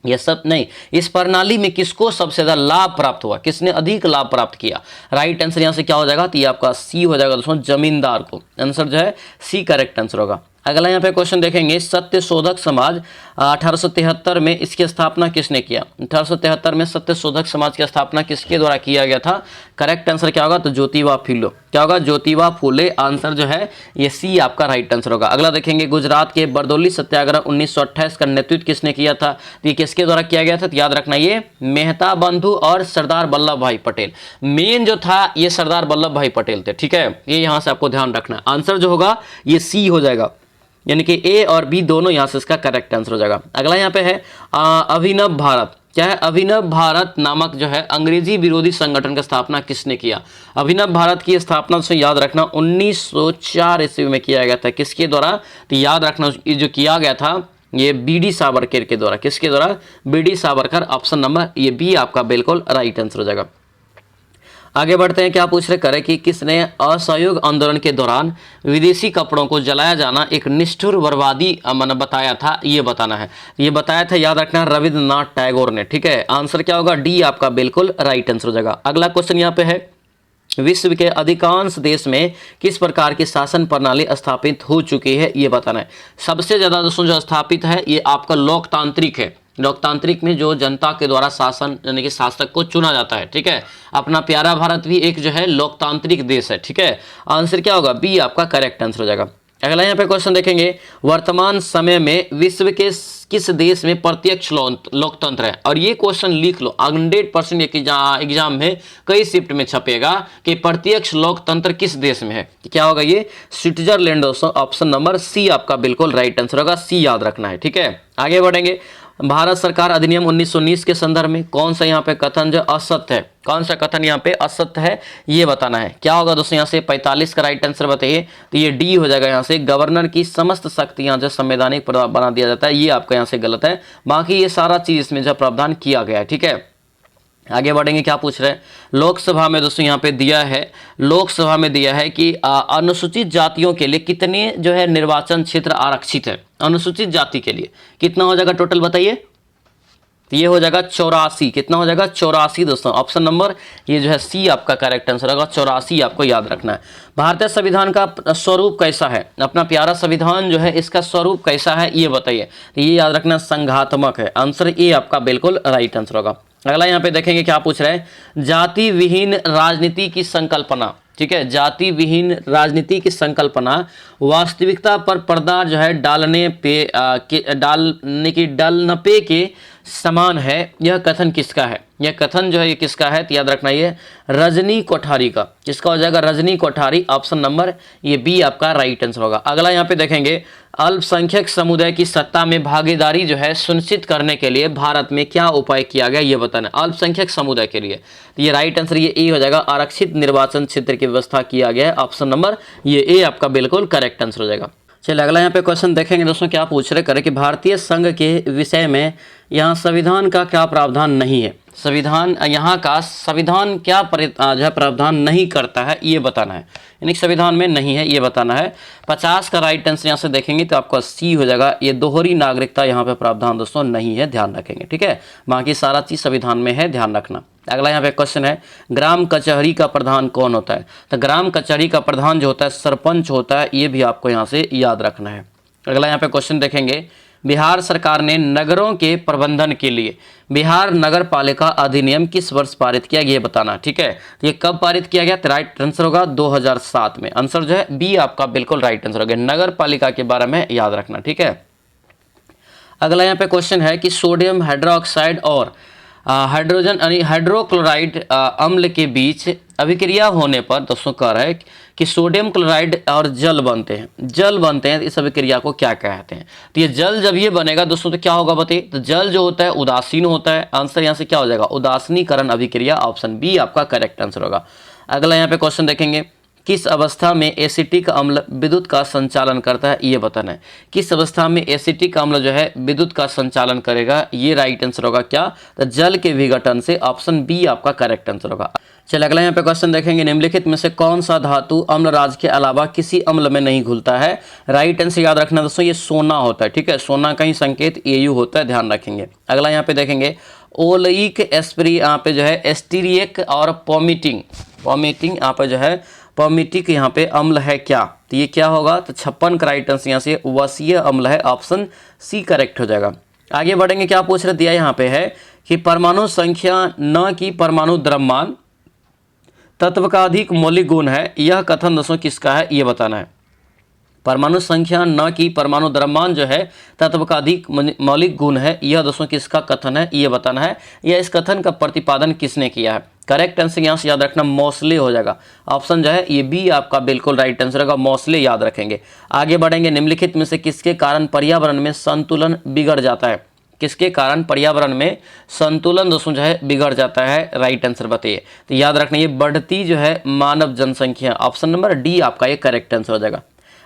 ये सब नहीं, इस प्रणाली में किसको सबसे ज्यादा लाभ प्राप्त हुआ, किसने अधिक लाभ प्राप्त किया? राइट आंसर यहां से क्या हो जाएगा? तो ये आपका सी हो जाएगा दोस्तों, जमींदार को। आंसर जो है सी करेक्ट आंसर होगा। अगला यहाँ पे क्वेश्चन देखेंगे, सत्यशोधक समाज 1873 में इसकी स्थापना किसने किया? 1873 में सत्यशोधक समाज की स्थापना किसके द्वारा किया गया था? करेक्ट आंसर क्या होगा? तो ज्योतिबा फुले। क्या होगा? ज्योतिबा फुले। आंसर जो है ये सी आपका राइट आंसर होगा। अगला देखेंगे, गुजरात के बरदौली सत्याग्रह 1928 का नेतृत्व किसने किया था? तो ये किसके द्वारा किया गया था? तो याद रखना ये मेहता बंधु और सरदार वल्लभ भाई पटेल। मेन जो था ये सरदार वल्लभ भाई पटेल थे, ठीक है। ये यहाँ से आपको ध्यान रखना है। आंसर जो होगा ये सी हो जाएगा, यानी कि ए और बी दोनों यहाँ से इसका करेक्ट आंसर हो जाएगा। अगला यहाँ पे है अभिनव भारत। क्या है? अभिनव भारत नामक जो है अंग्रेजी विरोधी संगठन का स्थापना किसने किया? अभिनव भारत की स्थापना से याद रखना 1904 ईस्वी में किया गया था। किसके द्वारा? तो याद रखना ये जो किया गया था ये BD सावरकर के द्वारा। किसके द्वारा? BD सावरकर। ऑप्शन नंबर ये बी आपका बिल्कुल राइट आंसर हो जाएगा। आगे बढ़ते हैं, क्या पूछ रहे करें कि किसने असहयोग आंदोलन के दौरान विदेशी कपड़ों को जलाया जाना एक निष्ठुर बर्बादी बताया था, ये बताना है। ये बताया था, याद रखना, रविंद्रनाथ टैगोर ने, ठीक है। आंसर क्या होगा? डी आपका बिल्कुल राइट आंसर हो जाएगा। अगला क्वेश्चन यहाँ पे है, विश्व के अधिकांश देश में किस प्रकार की शासन प्रणाली स्थापित हो चुकी है ये बताना है। सबसे ज्यादा दोस्तों जो स्थापित है ये आपका लोकतांत्रिक है। लोकतांत्रिक में जो जनता के द्वारा शासन यानी कि शासक को चुना जाता है, ठीक है। अपना प्यारा भारत भी एक जो है लोकतांत्रिक देश है, ठीक है। आंसर क्या होगा? बी आपका करेक्ट आंसर हो जाएगा। अगला यहाँ पे क्वेश्चन देखेंगे, वर्तमान समय में विश्व के किस देश में प्रत्यक्ष लोकतंत्र है? और ये क्वेश्चन लिख लो, 100% एग्जाम में कई शिफ्ट में छपेगा कि प्रत्यक्ष लोकतंत्र किस देश में है। क्या होगा ये? स्विट्जरलैंड दोस्तों। ऑप्शन नंबर सी आपका बिल्कुल राइट आंसर होगा। सी याद रखना है, ठीक है। आगे बढ़ेंगे, भारत सरकार अधिनियम 1919 के संदर्भ में कौन सा यहाँ पे कथन जो असत्य है, कौन सा कथन यहाँ पे असत्य है ये बताना है। क्या होगा दोस्तों यहाँ से 45 का राइट आंसर बताइए, तो ये डी हो जाएगा। यहाँ से गवर्नर की समस्त शक्तियां जो संवैधानिक बना दिया जाता है, ये आपका यहाँ से गलत है। बाकी ये सारा चीज इसमें जो प्रावधान किया गया है, ठीक है। आगे बढ़ेंगे, क्या पूछ रहे हैं। लोकसभा में दोस्तों यहाँ पे दिया है, लोकसभा में दिया है कि अनुसूचित जातियों के लिए कितने जो है निर्वाचन क्षेत्र आरक्षित है। अनुसूचित जाति के लिए कितना हो जाएगा टोटल बताइए, तो ये हो जाएगा 84। कितना हो जाएगा 84 दोस्तों। ऑप्शन नंबर ये जो है सी आपका करेक्ट आंसर होगा, 84 आपको याद रखना है। भारतीय संविधान का स्वरूप कैसा है, अपना प्यारा संविधान जो है इसका स्वरूप कैसा है ये बताइए, तो ये याद रखना संघात्मक है। आंसर ए आपका बिल्कुल राइट आंसर होगा। अगला यहाँ पे देखेंगे क्या पूछ रहे हैं, जाति विहीन राजनीति की संकल्पना, ठीक है। जाति विहीन राजनीति की संकल्पना वास्तविकता पर पर्दा जो है डालने के समान है। यह कथन किसका है, यह कथन जो है ये किसका है, तो याद रखना ये रजनी कोठारी का। किसका हो जाएगा, रजनी कोठारी। ऑप्शन नंबर ये बी आपका राइट आंसर होगा। अगला यहाँ पे देखेंगे, अल्पसंख्यक समुदाय की सत्ता में भागीदारी जो है सुनिश्चित करने के लिए भारत में क्या उपाय किया गया ये बताना। अल्पसंख्यक समुदाय के लिए तो ये राइट आंसर ये ए हो जाएगा, आरक्षित निर्वाचन क्षेत्र की व्यवस्था किया गया है। ऑप्शन नंबर ये ए आपका बिल्कुल करेक्ट आंसर हो जाएगा। चलिए अगला यहाँ पे क्वेश्चन देखेंगे दोस्तों, क्या पूछ रहे करें कि भारतीय संघ के विषय में यहाँ संविधान का क्या प्रावधान नहीं है। संविधान यहाँ का संविधान क्या जो है प्रावधान नहीं करता है ये बताना है, यानी संविधान में नहीं है ये बताना है। 50 का राइट आंसर यहाँ से देखेंगे तो आपका सी हो जाएगा, ये दोहरी नागरिकता यहाँ पे प्रावधान दोस्तों नहीं है, ध्यान रखेंगे, ठीक है। बाकी सारा चीज़ संविधान में है, ध्यान रखना। अगला यहाँ पे क्वेश्चन है, ग्राम कचहरी का प्रधान कौन होता है, तो ग्राम कचहरी का प्रधान जो होता है सरपंच होता है, ये भी आपको यहाँ से याद रखना है। अगला यहाँ पे क्वेश्चन देखेंगे, बिहार सरकार ने नगरों के प्रबंधन के लिए बिहार नगर पालिका अधिनियम किस वर्ष पारित किया ये बताना, ठीक है। तो ये कब पारित किया गया, तो राइट आंसर होगा 2007 में। आंसर जो है बी आपका बिल्कुल राइट आंसर हो गया, नगर पालिका के बारे में याद रखना, ठीक है। अगला यहाँ पे क्वेश्चन है कि सोडियम हाइड्रोक्साइड और हाइड्रोजन यानी हाइड्रोक्लोराइड अम्ल के बीच अभिक्रिया होने पर दोस्तों कह रहा है कि सोडियम क्लोराइड और जल बनते हैं, इस अभिक्रिया को क्या कहते हैं। तो ये जल जब ये बनेगा दोस्तों तो क्या होगा बताइए, तो जल जो होता है उदासीन होता है। आंसर यहाँ से क्या हो जाएगा, उदासीनीकरण अभिक्रिया। ऑप्शन बी आपका करेक्ट आंसर होगा। अगला यहाँ पे क्वेश्चन देखेंगे, किस अवस्था में एसिटिक अम्ल विद्युत का संचालन करता है ये बताना है। किस अवस्था में एसिटिक अम्ल जो है विद्युत का संचालन करेगा, ये राइट आंसर होगा क्या, तो जल के विघटन से। ऑप्शन बी आपका करेक्ट आंसर होगा। चलिए अगला यहाँ पे क्वेश्चन देखेंगे, निम्नलिखित में से कौन सा धातु अम्लराज के अलावा किसी अम्ल में नहीं घुलता है। राइट आंसर याद रखना दोस्तों ये सोना होता है, ठीक है। सोना का ही संकेत एयू होता है, ध्यान रखेंगे। अगला यहाँ पे देखेंगे, ओलेइक एस्प्री यहाँ पे जो है एस्टीरियक और पॉमिटिंग यहाँ पे जो है पॉमिटिक यहाँ पे अम्ल है क्या, तो ये क्या होगा, तो 56 का राइट आंसर यहाँ से वसीय अम्ल है। ऑप्शन सी करेक्ट हो जाएगा। आगे बढ़ेंगे, क्या पूछ रहे दिया यहाँ पे है कि परमाणु संख्या न की परमाणु द्रव्यमान तत्व का अधिक मौलिक गुण है। यह कथन दोस्तों किसका है ये बताना है। परमाणु संख्या न की परमाणु द्रव्यमान जो है तत्व का अधिक मौलिक गुण है, यह दोस्तों किसका कथन है ये बताना है। यह इस कथन का प्रतिपादन किसने किया है। करेक्ट आंसर यहाँ से याद रखना मोस्ले हो जाएगा। ऑप्शन जो है ये बी आपका बिल्कुल राइट आंसर होगा, मोस्ले याद रखेंगे। आगे बढ़ेंगे, निम्नलिखित में से किसके कारण पर्यावरण में संतुलन बिगड़ जाता है। किसके कारण पर्यावरण में संतुलन दोस्तों जो है बिगड़ जाता है, राइट आंसर बताइए। तो याद रखना ये बढ़ती जो है मानव जनसंख्या। ऑप्शन नंबर डी आपका ये करेक्ट आंसर हो जाएगा।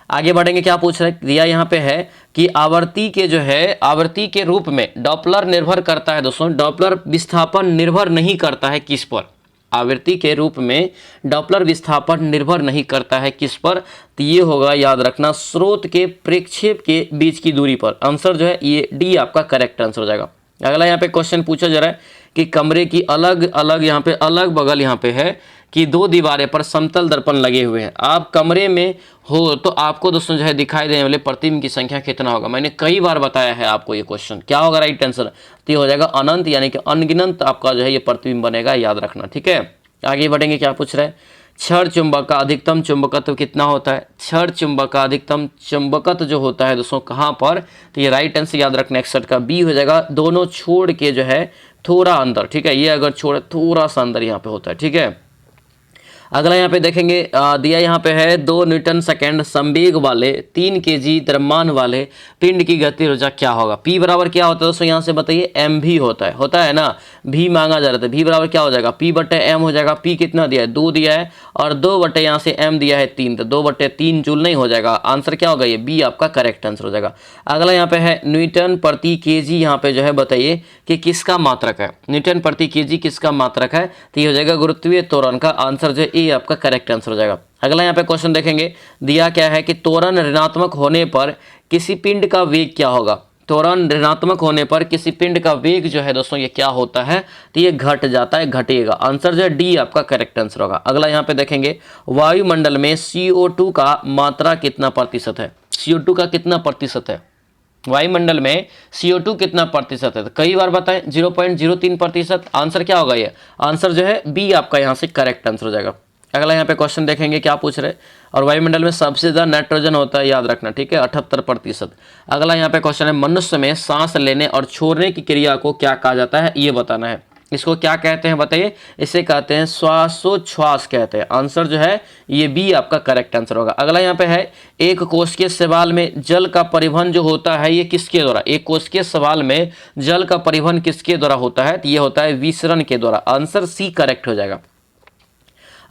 आगे बढ़ेंगे, क्या पूछ रहे दिया यहाँ पे है कि आवर्ती के जो है आवर्ती के रूप में डॉपलर निर्भर करता है दोस्तों, डॉपलर विस्थापन निर्भर नहीं करता है किस पर। आवृत्ति के रूप में डॉपलर विस्थापन निर्भर नहीं करता है किस पर, तो ये होगा याद रखना स्रोत के प्रक्षेप के बीच की दूरी पर। आंसर जो है ये डी आपका करेक्ट आंसर हो जाएगा। अगला यहाँ पे क्वेश्चन पूछा जा रहा है कि कमरे की अलग अलग यहाँ पे अलग बगल यहाँ पे है कि दो दीवारें पर समतल दर्पण लगे हुए हैं। आप कमरे में हो तो आपको दोस्तों जो है दिखाई देने वाले प्रतिबिंब की संख्या कितना होगा। मैंने कई बार बताया है आपको ये क्वेश्चन, क्या होगा राइट आंसर, तो ये हो जाएगा अनंत, यानी कि अनगिनत आपका जो है ये प्रतिबिंब बनेगा, याद रखना, ठीक है। आगे बढ़ेंगे, क्या पूछ रहे हैं, क्षण चुंबक का अधिकतम चुंबकत्व कितना होता है। क्षण चुंबक का अधिकतम चुंबकत्व जो होता है दोस्तों कहाँ पर, तो ये राइट आंसर याद रखना 61 का बी हो जाएगा, दोनों छोड़ के जो है थोड़ा अंदर, ठीक है। ये अगर छोड़ थोड़ा सा अंदर यहाँ पे होता है, ठीक है। अगला यहाँ पे देखेंगे दिया यहाँ पे है 2 न्यूटन सेकेंड संवेग वाले 3 केजी द्रव्यमान वाले पिंड की गति ऊर्जा क्या होगा। P बराबर क्या होता है दोस्तों, यहाँ से बताइए mv होता है ना, v मांगा जा रहा था, v बराबर क्या हो जाएगा p बटे m हो जाएगा। p कितना दिया है 2 दिया है और 2 बटे यहाँ से m दिया है 3, तो 2 बटे 3 जूल नहीं हो जाएगा, आंसर क्या होगा, ये b आपका करेक्ट आंसर हो जाएगा। अगला यहाँ पे है न्यूटन प्रति केजी, यहाँ पे जो है बताइए कि किसका मात्रक है, न्यूटन प्रति केजी किसका मात्रक है, तो ये हो जाएगा गुरुत्वीय त्वरण का, आंसर जो है ए आपका करेक्ट आंसर हो जाएगा। अगला यहाँ पे क्वेश्चन देखेंगे, दिया क्या है कि त्वरण ऋणात्मक होने पर किसी पिंड का वेग क्या होगा। त्वरण ऋणात्मक होने पर किसी पिंड का वेग जो है दोस्तों ये क्या होता है, तो ये घट जाता है, घटेगा, आंसर जो है डी आपका करेक्ट आंसर होगा। अगला यहाँ पे देखेंगे वायुमंडल में CO2 का मात्रा कितना प्रतिशत है, CO2 का कितना प्रतिशत है, वायुमंडल में CO2 कितना प्रतिशत है, तो कई बार बताएं 0.03%, आंसर क्या होगा, ये आंसर जो है बी आपका यहाँ से करेक्ट आंसर हो जाएगा। अगला यहाँ पे क्वेश्चन देखेंगे क्या पूछ रहे, और वायुमंडल में सबसे ज़्यादा नाइट्रोजन होता है, याद रखना, ठीक है, 78%। अगला यहाँ पे क्वेश्चन है मनुष्य में सांस लेने और छोड़ने की क्रिया को क्या कहा जाता है, ये बताना है, इसको क्या कहते हैं बताइए, इसे कहते हैं श्वासोच्छ्वास कहते हैं, आंसर जो है ये बी आपका करेक्ट आंसर होगा। अगला यहाँ पे है एक कोशिकीय शैवाल में जल का परिवहन जो होता है ये किसके द्वारा, एक कोशिकीय शैवाल में जल का परिवहन किसके द्वारा होता है, तो ये होता है विसरण के द्वारा, आंसर सी करेक्ट हो जाएगा।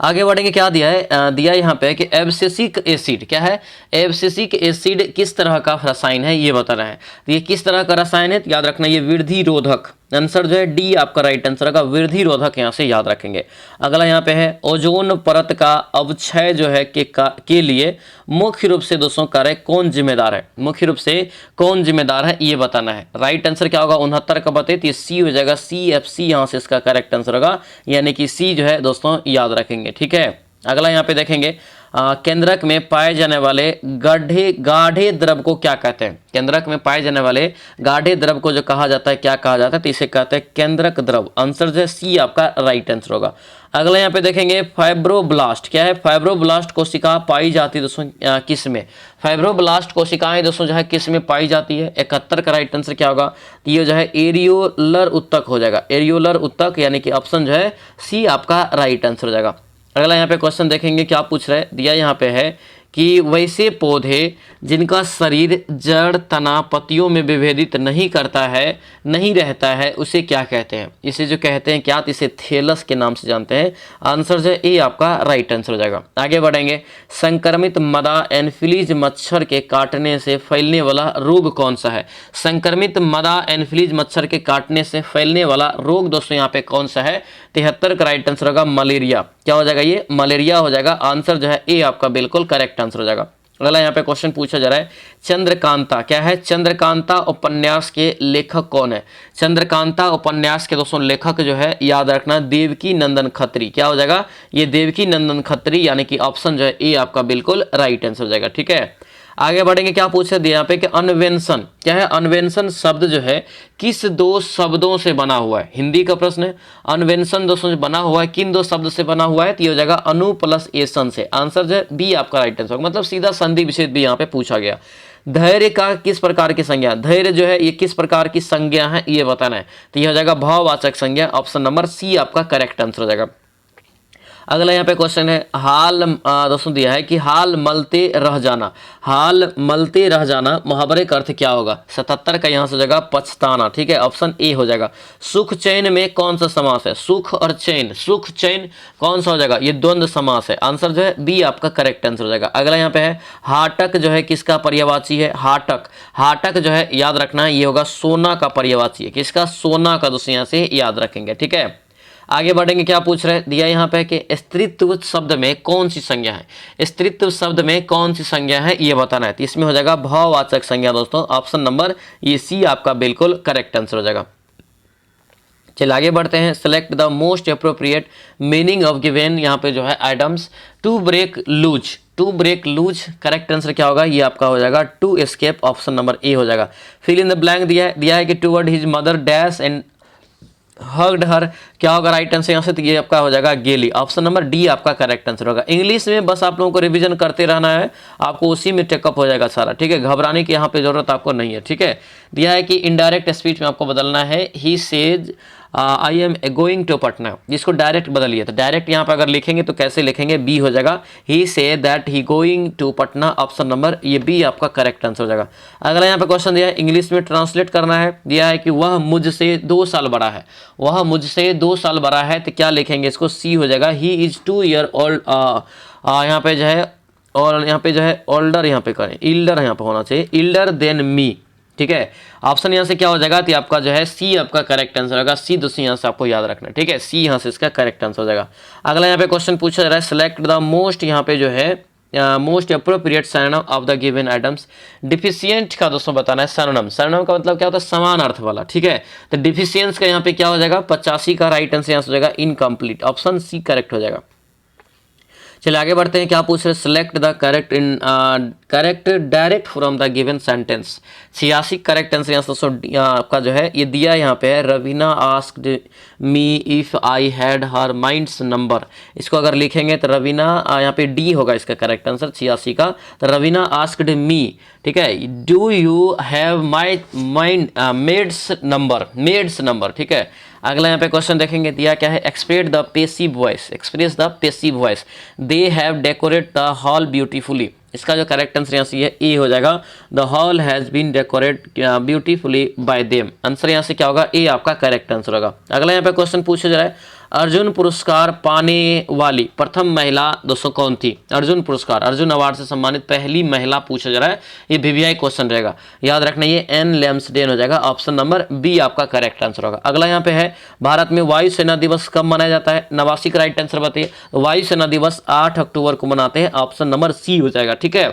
आगे बढ़ेंगे, क्या दिया है, दिया यहाँ पे कि एब्सिसिक एसिड क्या है, एब्सिसिक एसिड किस तरह का रसायन है, ये बताना है, तो ये किस तरह का रसायन है, तो याद रखना ये वृद्धि रोधक, आंसर जो है डी आपका राइट आंसर का वृद्धि रोधक, यहाँ से याद रखेंगे। अगला यहाँ पे है ओजोन परत का अवक्षय जो है के लिए मुख्य रूप से दोस्तों कार्य कौन जिम्मेदार है, मुख्य रूप से कौन जिम्मेदार है, ये बताना है। राइट आंसर क्या होगा 69 का बताइए, तो ये सी हो जाएगा, CFC यहाँ से इसका करेक्ट आंसर होगा, यानी कि सी जो है दोस्तों याद रखेंगे, ठीक है। अगला यहाँ पे देखेंगे केंद्रक में पाए जाने वाले गाढ़े द्रव को क्या कहते हैं, केंद्रक में पाए जाने वाले गाढ़े द्रव को जो कहा जाता है क्या कहा जाता है, तो इसे कहते हैं केंद्रक द्रव, आंसर जो है सी आपका राइट आंसर होगा। अगला यहाँ पे देखेंगे फाइब्रोब्लास्ट क्या है, फाइब्रोब्लास्ट कोशिका पाई जाती है दोस्तों किस में, फाइब्रोब्लास्ट कोशिकाएं दोस्तों जो है किस में पाई जाती है, 71 का राइट आंसर क्या होगा, ये जो है एरियोलर उत्तक हो जाएगा, एरियोलर उत्तक, यानी कि ऑप्शन जो है सी आपका राइट आंसर हो जाएगा। अगला यहाँ पे क्वेश्चन देखेंगे क्या पूछ रहे हैं, दिया यहाँ पे है कि वैसे पौधे जिनका शरीर जड़ तना पत्तियों में विभेदित नहीं करता है, नहीं रहता है, उसे क्या कहते हैं, इसे जो कहते हैं क्या, तो इसे थैलस के नाम से जानते हैं, आंसर जो है ए आपका राइट आंसर हो जाएगा। आगे बढ़ेंगे, संक्रमित मदा एनफिलीज मच्छर के काटने से फैलने वाला रोग कौन सा है, संक्रमित मदा एनफिलीज मच्छर के काटने से फैलने वाला रोग दोस्तों यहाँ पे कौन सा है, 73 का राइट आंसर होगा मलेरिया, क्या हो जाएगा, ये मलेरिया हो जाएगा, आंसर जो है ए आपका बिल्कुल करेक्ट आंसर हो जाएगा। अगला यहाँ पे क्वेश्चन पूछा जा रहा है चंद्रकांता क्या है, चंद्रकांता उपन्यास के लेखक कौन है, चंद्रकांता उपन्यास के दोस्तों लेखक जो है याद रखना देवकी नंदन खत्री, क्या हो जाएगा, ये देवकी नंदन खत्री, यानी कि ऑप्शन जो है ए आपका बिल्कुल राइट आंसर हो जाएगा, ठीक है। आगे बढ़ेंगे, क्या पूछे दिया यहाँ पे कि अन्वेषण क्या है, अन्वेषण शब्द जो है किस दो शब्दों से बना हुआ है, हिंदी का प्रश्न है, अन्वेषण दोस्तों बना हुआ है किन दो शब्द से बना हुआ है, तो ये हो जाएगा अनु प्लस एसन से, आंसर जो है बी आपका राइट आंसर, मतलब सीधा संधि विच्छेद भी यहाँ पे पूछा गया। धैर्य का किस प्रकार की संज्ञा, धैर्य जो है ये किस प्रकार की संज्ञा है ये बताना है, तो ये हो जाएगा भाववाचक संज्ञा, ऑप्शन नंबर सी आपका करेक्ट आंसर हो जाएगा। अगला यहाँ पे क्वेश्चन है हाल दोस्तों दिया है कि हाल मलते रह जाना, हाल मलते रह जाना मुहावरे का अर्थ क्या होगा, 77 का यहाँ से हो जाएगा पछताना, ठीक है, ऑप्शन ए हो जाएगा। सुख चैन में कौन सा समास है, सुख और चैन, सुख चैन कौन सा हो जाएगा, ये द्वंद्व समास है, आंसर जो है बी आपका करेक्ट आंसर हो जाएगा। अगला यहाँ पे है हाटक जो है किसका पर्यायवाची है, हाटक, हाटक जो है याद रखना है ये होगा सोना का पर्यायवाची है, किसका, सोना का, दोस्तों यहाँ से याद रखेंगे, ठीक है। आगे बढ़ेंगे, क्या पूछ रहे हैं, दिया यहाँ पे कि स्त्रीत्व शब्द में कौन सी संज्ञा है, स्त्रीत्व शब्द में कौन सी संज्ञा है ये बताना है, तो इसमें हो जाएगा भाववाचक संज्ञा दोस्तों, ऑप्शन नंबर ये सी आपका बिल्कुल करेक्ट आंसर हो जाएगा। चलिए आगे बढ़ते हैं, select the most appropriate meaning of given, यहाँ पे जो है items, to break loose, to break loose correct answer क्या होगा, ये आपका हो जाएगा to escape, option number A हो जाएगा। फिल इन द ब्लैंक दिया है कि toward his mother dash and hugged her, क्या होगा राइट आंसर यहाँ से, तो ये आपका हो जाएगा गेली, ऑप्शन नंबर डी आपका करेक्ट आंसर होगा। इंग्लिश में बस आप लोगों को रिवीजन करते रहना है, आपको उसी में टेकअप हो जाएगा सारा, ठीक है, घबराने की यहाँ पे जरूरत आपको नहीं है, ठीक है। दिया है कि इनडायरेक्ट स्पीच में आपको बदलना है he says I am going to Patna, जिसको डायरेक्ट बदलिए। तो डायरेक्ट यहाँ पर अगर लिखेंगे तो कैसे लिखेंगे, बी हो जाएगा, he said that he going to Patna, option number ये बी आपका करेक्ट आंसर हो जाएगा। अगला यहाँ पे क्वेश्चन दिया है इंग्लिश में ट्रांसलेट करना है, दिया है कि वह मुझसे 2 साल बड़ा है, वह मुझसे 2 साल बड़ा है, तो क्या लिखेंगे इसको, सी हो जाएगा, ही इज 2 ईयर ओल्ड, यहाँ पे जो है और यहाँ पे जो है ओल्डर, यहाँ पे करें इल्डर, यहाँ पे होना चाहिए इल्डर देन मी, ठीक है। ऑप्शन यहाँ से क्या हो जाएगा, तो आपका जो है सी आपका करेक्ट आंसर होगा, सी दूसरी यहाँ से आपको याद रखना है, ठीक है, सी यहाँ से इसका करेक्ट आंसर हो जाएगा। अगला यहाँ पे क्वेश्चन पूछा जा रहा है सेलेक्ट द मोस्ट, यहाँ पे जो है most appropriate synonym of the given items. Deficient का दोस्तों बताना है सैनोनिम, सैनोनिम का मतलब क्या होता है, समान अर्थ वाला, ठीक है। तो डिफिशियंस का यहाँ पे क्या हो जाएगा, 85 का राइट आंसर यहाँ से हो जाएगा इनकम्प्लीट, ऑप्शन सी करेक्ट हो जाएगा। चलिए आगे बढ़ते हैं, क्या पूछ रहे, select the correct direct from the given sentence. 86 correct answer यहाँ आपका जो है ये दिया यहाँ पे है, Raveena asked me if I had her minds number. इसको अगर लिखेंगे तो रवीना यहाँ पे डी होगा इसका करेक्ट आंसर 86 का, तो रवीना आस्क्ड मी, ठीक है, do you have my mind maid's number, ठीक है। अगला यहाँ पे क्वेश्चन देखेंगे, दिया क्या है, express the passive voice, they have decorate the hall beautifully. इसका जो करेक्ट आंसर यहाँ से है ए हो जाएगा, the hall has been decorate beautifully by them. Answer यहाँ से क्या होगा, ए आपका करेक्ट आंसर होगा। अगला यहाँ पे क्वेश्चन पूछा जा रहा है अर्जुन पुरस्कार पाने वाली प्रथम महिला दोस्तों कौन थी। अर्जुन पुरस्कार, अर्जुन अवार्ड से सम्मानित पहली महिला पूछा जा रहा है, ये वीवीआई क्वेश्चन रहेगा, याद रखना ये एन लेम्सडेन हो जाएगा, ऑप्शन नंबर बी आपका करेक्ट आंसर होगा। अगला यहाँ पे है भारत में वायुसेना दिवस कब मनाया जाता है, 89 का राइट आंसर बताइए। वायुसेना दिवस 8 अक्टूबर को मनाते हैं, ऑप्शन नंबर सी हो जाएगा, ठीक है।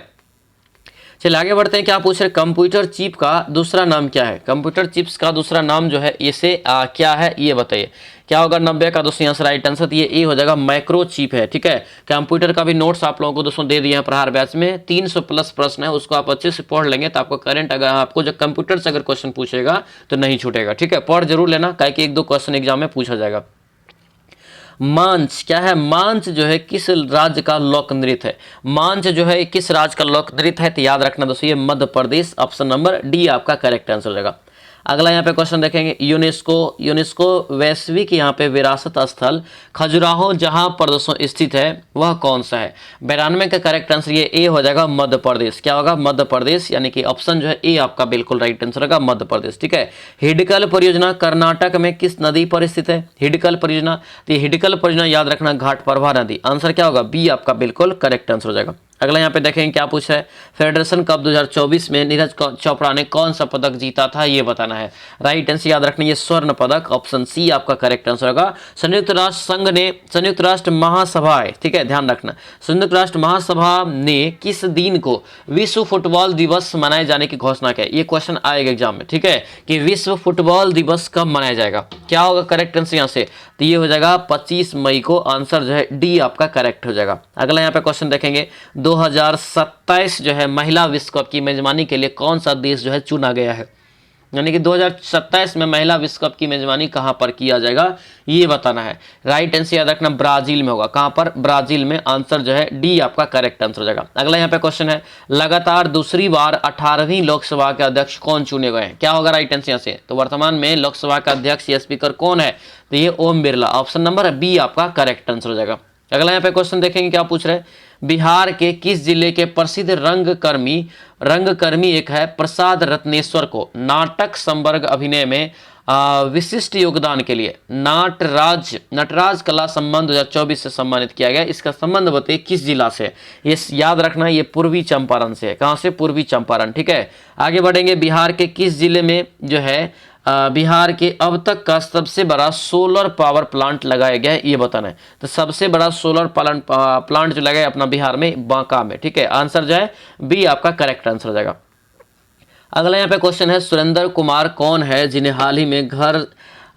चलिए आगे बढ़ते हैं, क्या पूछ रहे, कंप्यूटर चिप का दूसरा नाम क्या है। कंप्यूटर चिप्स का दूसरा नाम जो है इसे क्या है ये बताइए, क्या होगा, 90 का दोस्तों यहाँ से राइट आंसर, ये ए हो जाएगा, माइक्रो चिप है, ठीक है। कंप्यूटर का भी नोट्स आप लोगों को दोस्तों दे दिए हैं प्रहार बैच में, 300 प्लस प्रश्न है, उसको आप अच्छे से पढ़ लेंगे तो आपको करंट अगर आपको जब कंप्यूटर से अगर क्वेश्चन पूछेगा तो नहीं छूटेगा, ठीक है। पढ़ जरूर लेना, क्या कि 1-2 क्वेश्चन एग्जाम में पूछा जाएगा। मांच क्या है, मांच जो है किस राज्य का लोक नृत्य है, मांच जो है किस राज्य का लोक नृत्य है, तो याद रखना दोस्तों ये Madhya Pradesh, option number D आपका करेक्ट आंसर हो जाएगा। अगला यहाँ पे क्वेश्चन देखेंगे, यूनेस्को वैश्विक यहाँ पे विरासत स्थल खजुराहो जहाँ पर दोस्तों स्थित है वह कौन सा है। 92 का करेक्ट आंसर ये ए हो जाएगा, मध्य प्रदेश, क्या होगा, मध्य प्रदेश, यानी कि ऑप्शन जो है ए आपका बिल्कुल राइट आंसर होगा, मध्य प्रदेश, ठीक है। हिडकल परियोजना कर्नाटक में किस नदी पर स्थित है, हिडकल परियोजना, तो ये हिडकल परियोजना याद रखना घाटप्रभा नदी, आंसर क्या होगा, बी आपका बिल्कुल करेक्ट आंसर हो जाएगा। अगला यहाँ पे देखेंगे क्या पूछा है, फेडरेशन कप 2024 में नीरज चोपड़ा ने कौन सा पदक जीता था ये बताना है। राइट आंसर याद रखना ये स्वर्ण पदक, ऑप्शन सी आपका करेक्ट आंसर होगा। संयुक्त राष्ट्र संघ ने, संयुक्त राष्ट्र महासभा है, ठीक है, ध्यान रखना, संयुक्त राष्ट्र महासभा ने किस दिन को विश्व फुटबॉल दिवस मनाए जाने की घोषणा की, ये क्वेश्चन आएगा एग्जाम में, ठीक है, कि विश्व फुटबॉल दिवस कब मनाया जाएगा, क्या होगा करेक्ट आंसर यहाँ से, तो ये हो जाएगा 25 मई को, आंसर जो है डी आपका करेक्ट हो जाएगा। अगला यहाँ पे क्वेश्चन देखेंगे, 2027 जो है महिला विश्व कप की मेजबानी के लिए कौन सा देश जो है चुना गया है, यानी कि 2027 में महिला विश्व कप की मेजबानी कहां पर किया जाएगा ये बताना है। राइट आंसर याद रखना ब्राजील में होगा, कहां पर, ब्राजील में, आंसर जो है डी आपका करेक्ट आंसर हो जाएगा। अगला यहाँ पे क्वेश्चन है, लगातार दूसरी बार 18वीं लोकसभा के अध्यक्ष कौन चुने गए हैं, क्या होगा राइट आंसर यहाँ से, तो वर्तमान में लोकसभा का अध्यक्ष या स्पीकर कौन है, तो ये Om Birla, option number B आपका करेक्ट आंसर हो जाएगा। अगला यहाँ पे क्वेश्चन देखेंगे, क्या पूछ रहे हैं, बिहार के किस जिले के प्रसिद्ध रंगकर्मी एक है प्रसाद रत्नेश्वर को नाटक संवर्ग अभिनय में विशिष्ट योगदान के लिए नटराज कला संबंध 2024 से सम्मानित किया गया। इसका संबंध बताइए किस जिला से, ये याद रखना ये पूर्वी चंपारण से है, कहां से, पूर्वी चंपारण, ठीक है। आगे बढ़ेंगे, बिहार के किस जिले में जो है बिहार के अब तक का सबसे बड़ा सोलर पावर प्लांट लगाया गया है ये बताना है। तो सबसे बड़ा सोलर प्लांट जो लगाया अपना बिहार में बांका में, ठीक है, आंसर जो है बी आपका करेक्ट आंसर हो जाएगा। अगला यहाँ पे क्वेश्चन है, सुरेंद्र कुमार कौन है जिन्हें हाल ही में घर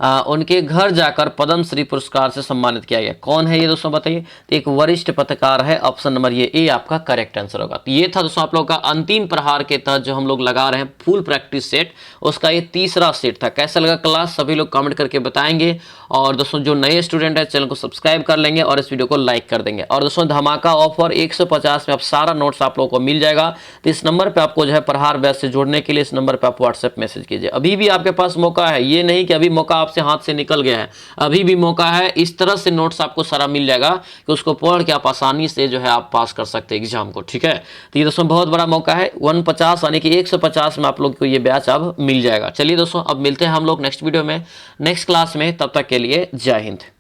उनके घर जाकर पद्मश्री पुरस्कार से सम्मानित किया गया। कौन है ये दोस्तों बताइए? तो एक वरिष्ठ पत्रकार है। ऑप्शन नंबर ए आपका करेक्ट आंसर होगा। तो ये था दोस्तों आप लोग का अंतिम प्रहार के तहत जो हम लोग लगा रहे हैं फुल प्रैक्टिस सेट, उसका ये तीसरा सेट था। कैसा लगा क्लास सभी लोग कमेंट करके बताएंगे। और दोस्तों जो नए स्टूडेंट है चैनल को सब्सक्राइब कर लेंगे और इस वीडियो को लाइक कर देंगे। और दोस्तों धमाका ऑफर 150 में आप सारा नोट्स आप लोगों को मिल जाएगा। तो इस नंबर पे आपको जो है प्रहार बैच से जुड़ने के लिए इस नंबर पे आप व्हाट्सएप मैसेज कीजिए। अभी भी आपके पास मौका है, ये नहीं कि अभी मौका आपसे हाथ से निकल गया है, अभी भी मौका है। इस तरह से नोट्स आपको सारा मिल जाएगा कि उसको पढ़ के आप आसानी से जो है आप पास कर सकते हैं एग्जाम को। ठीक है, तो ये दोस्तों बहुत बड़ा मौका है। 150 यानी कि 150 में आप लोग को ये बैच अब मिल जाएगा। चलिए दोस्तों अब मिलते हैं हम लोग नेक्स्ट वीडियो में, नेक्स्ट क्लास में। तब तक के लिए जय हिंद।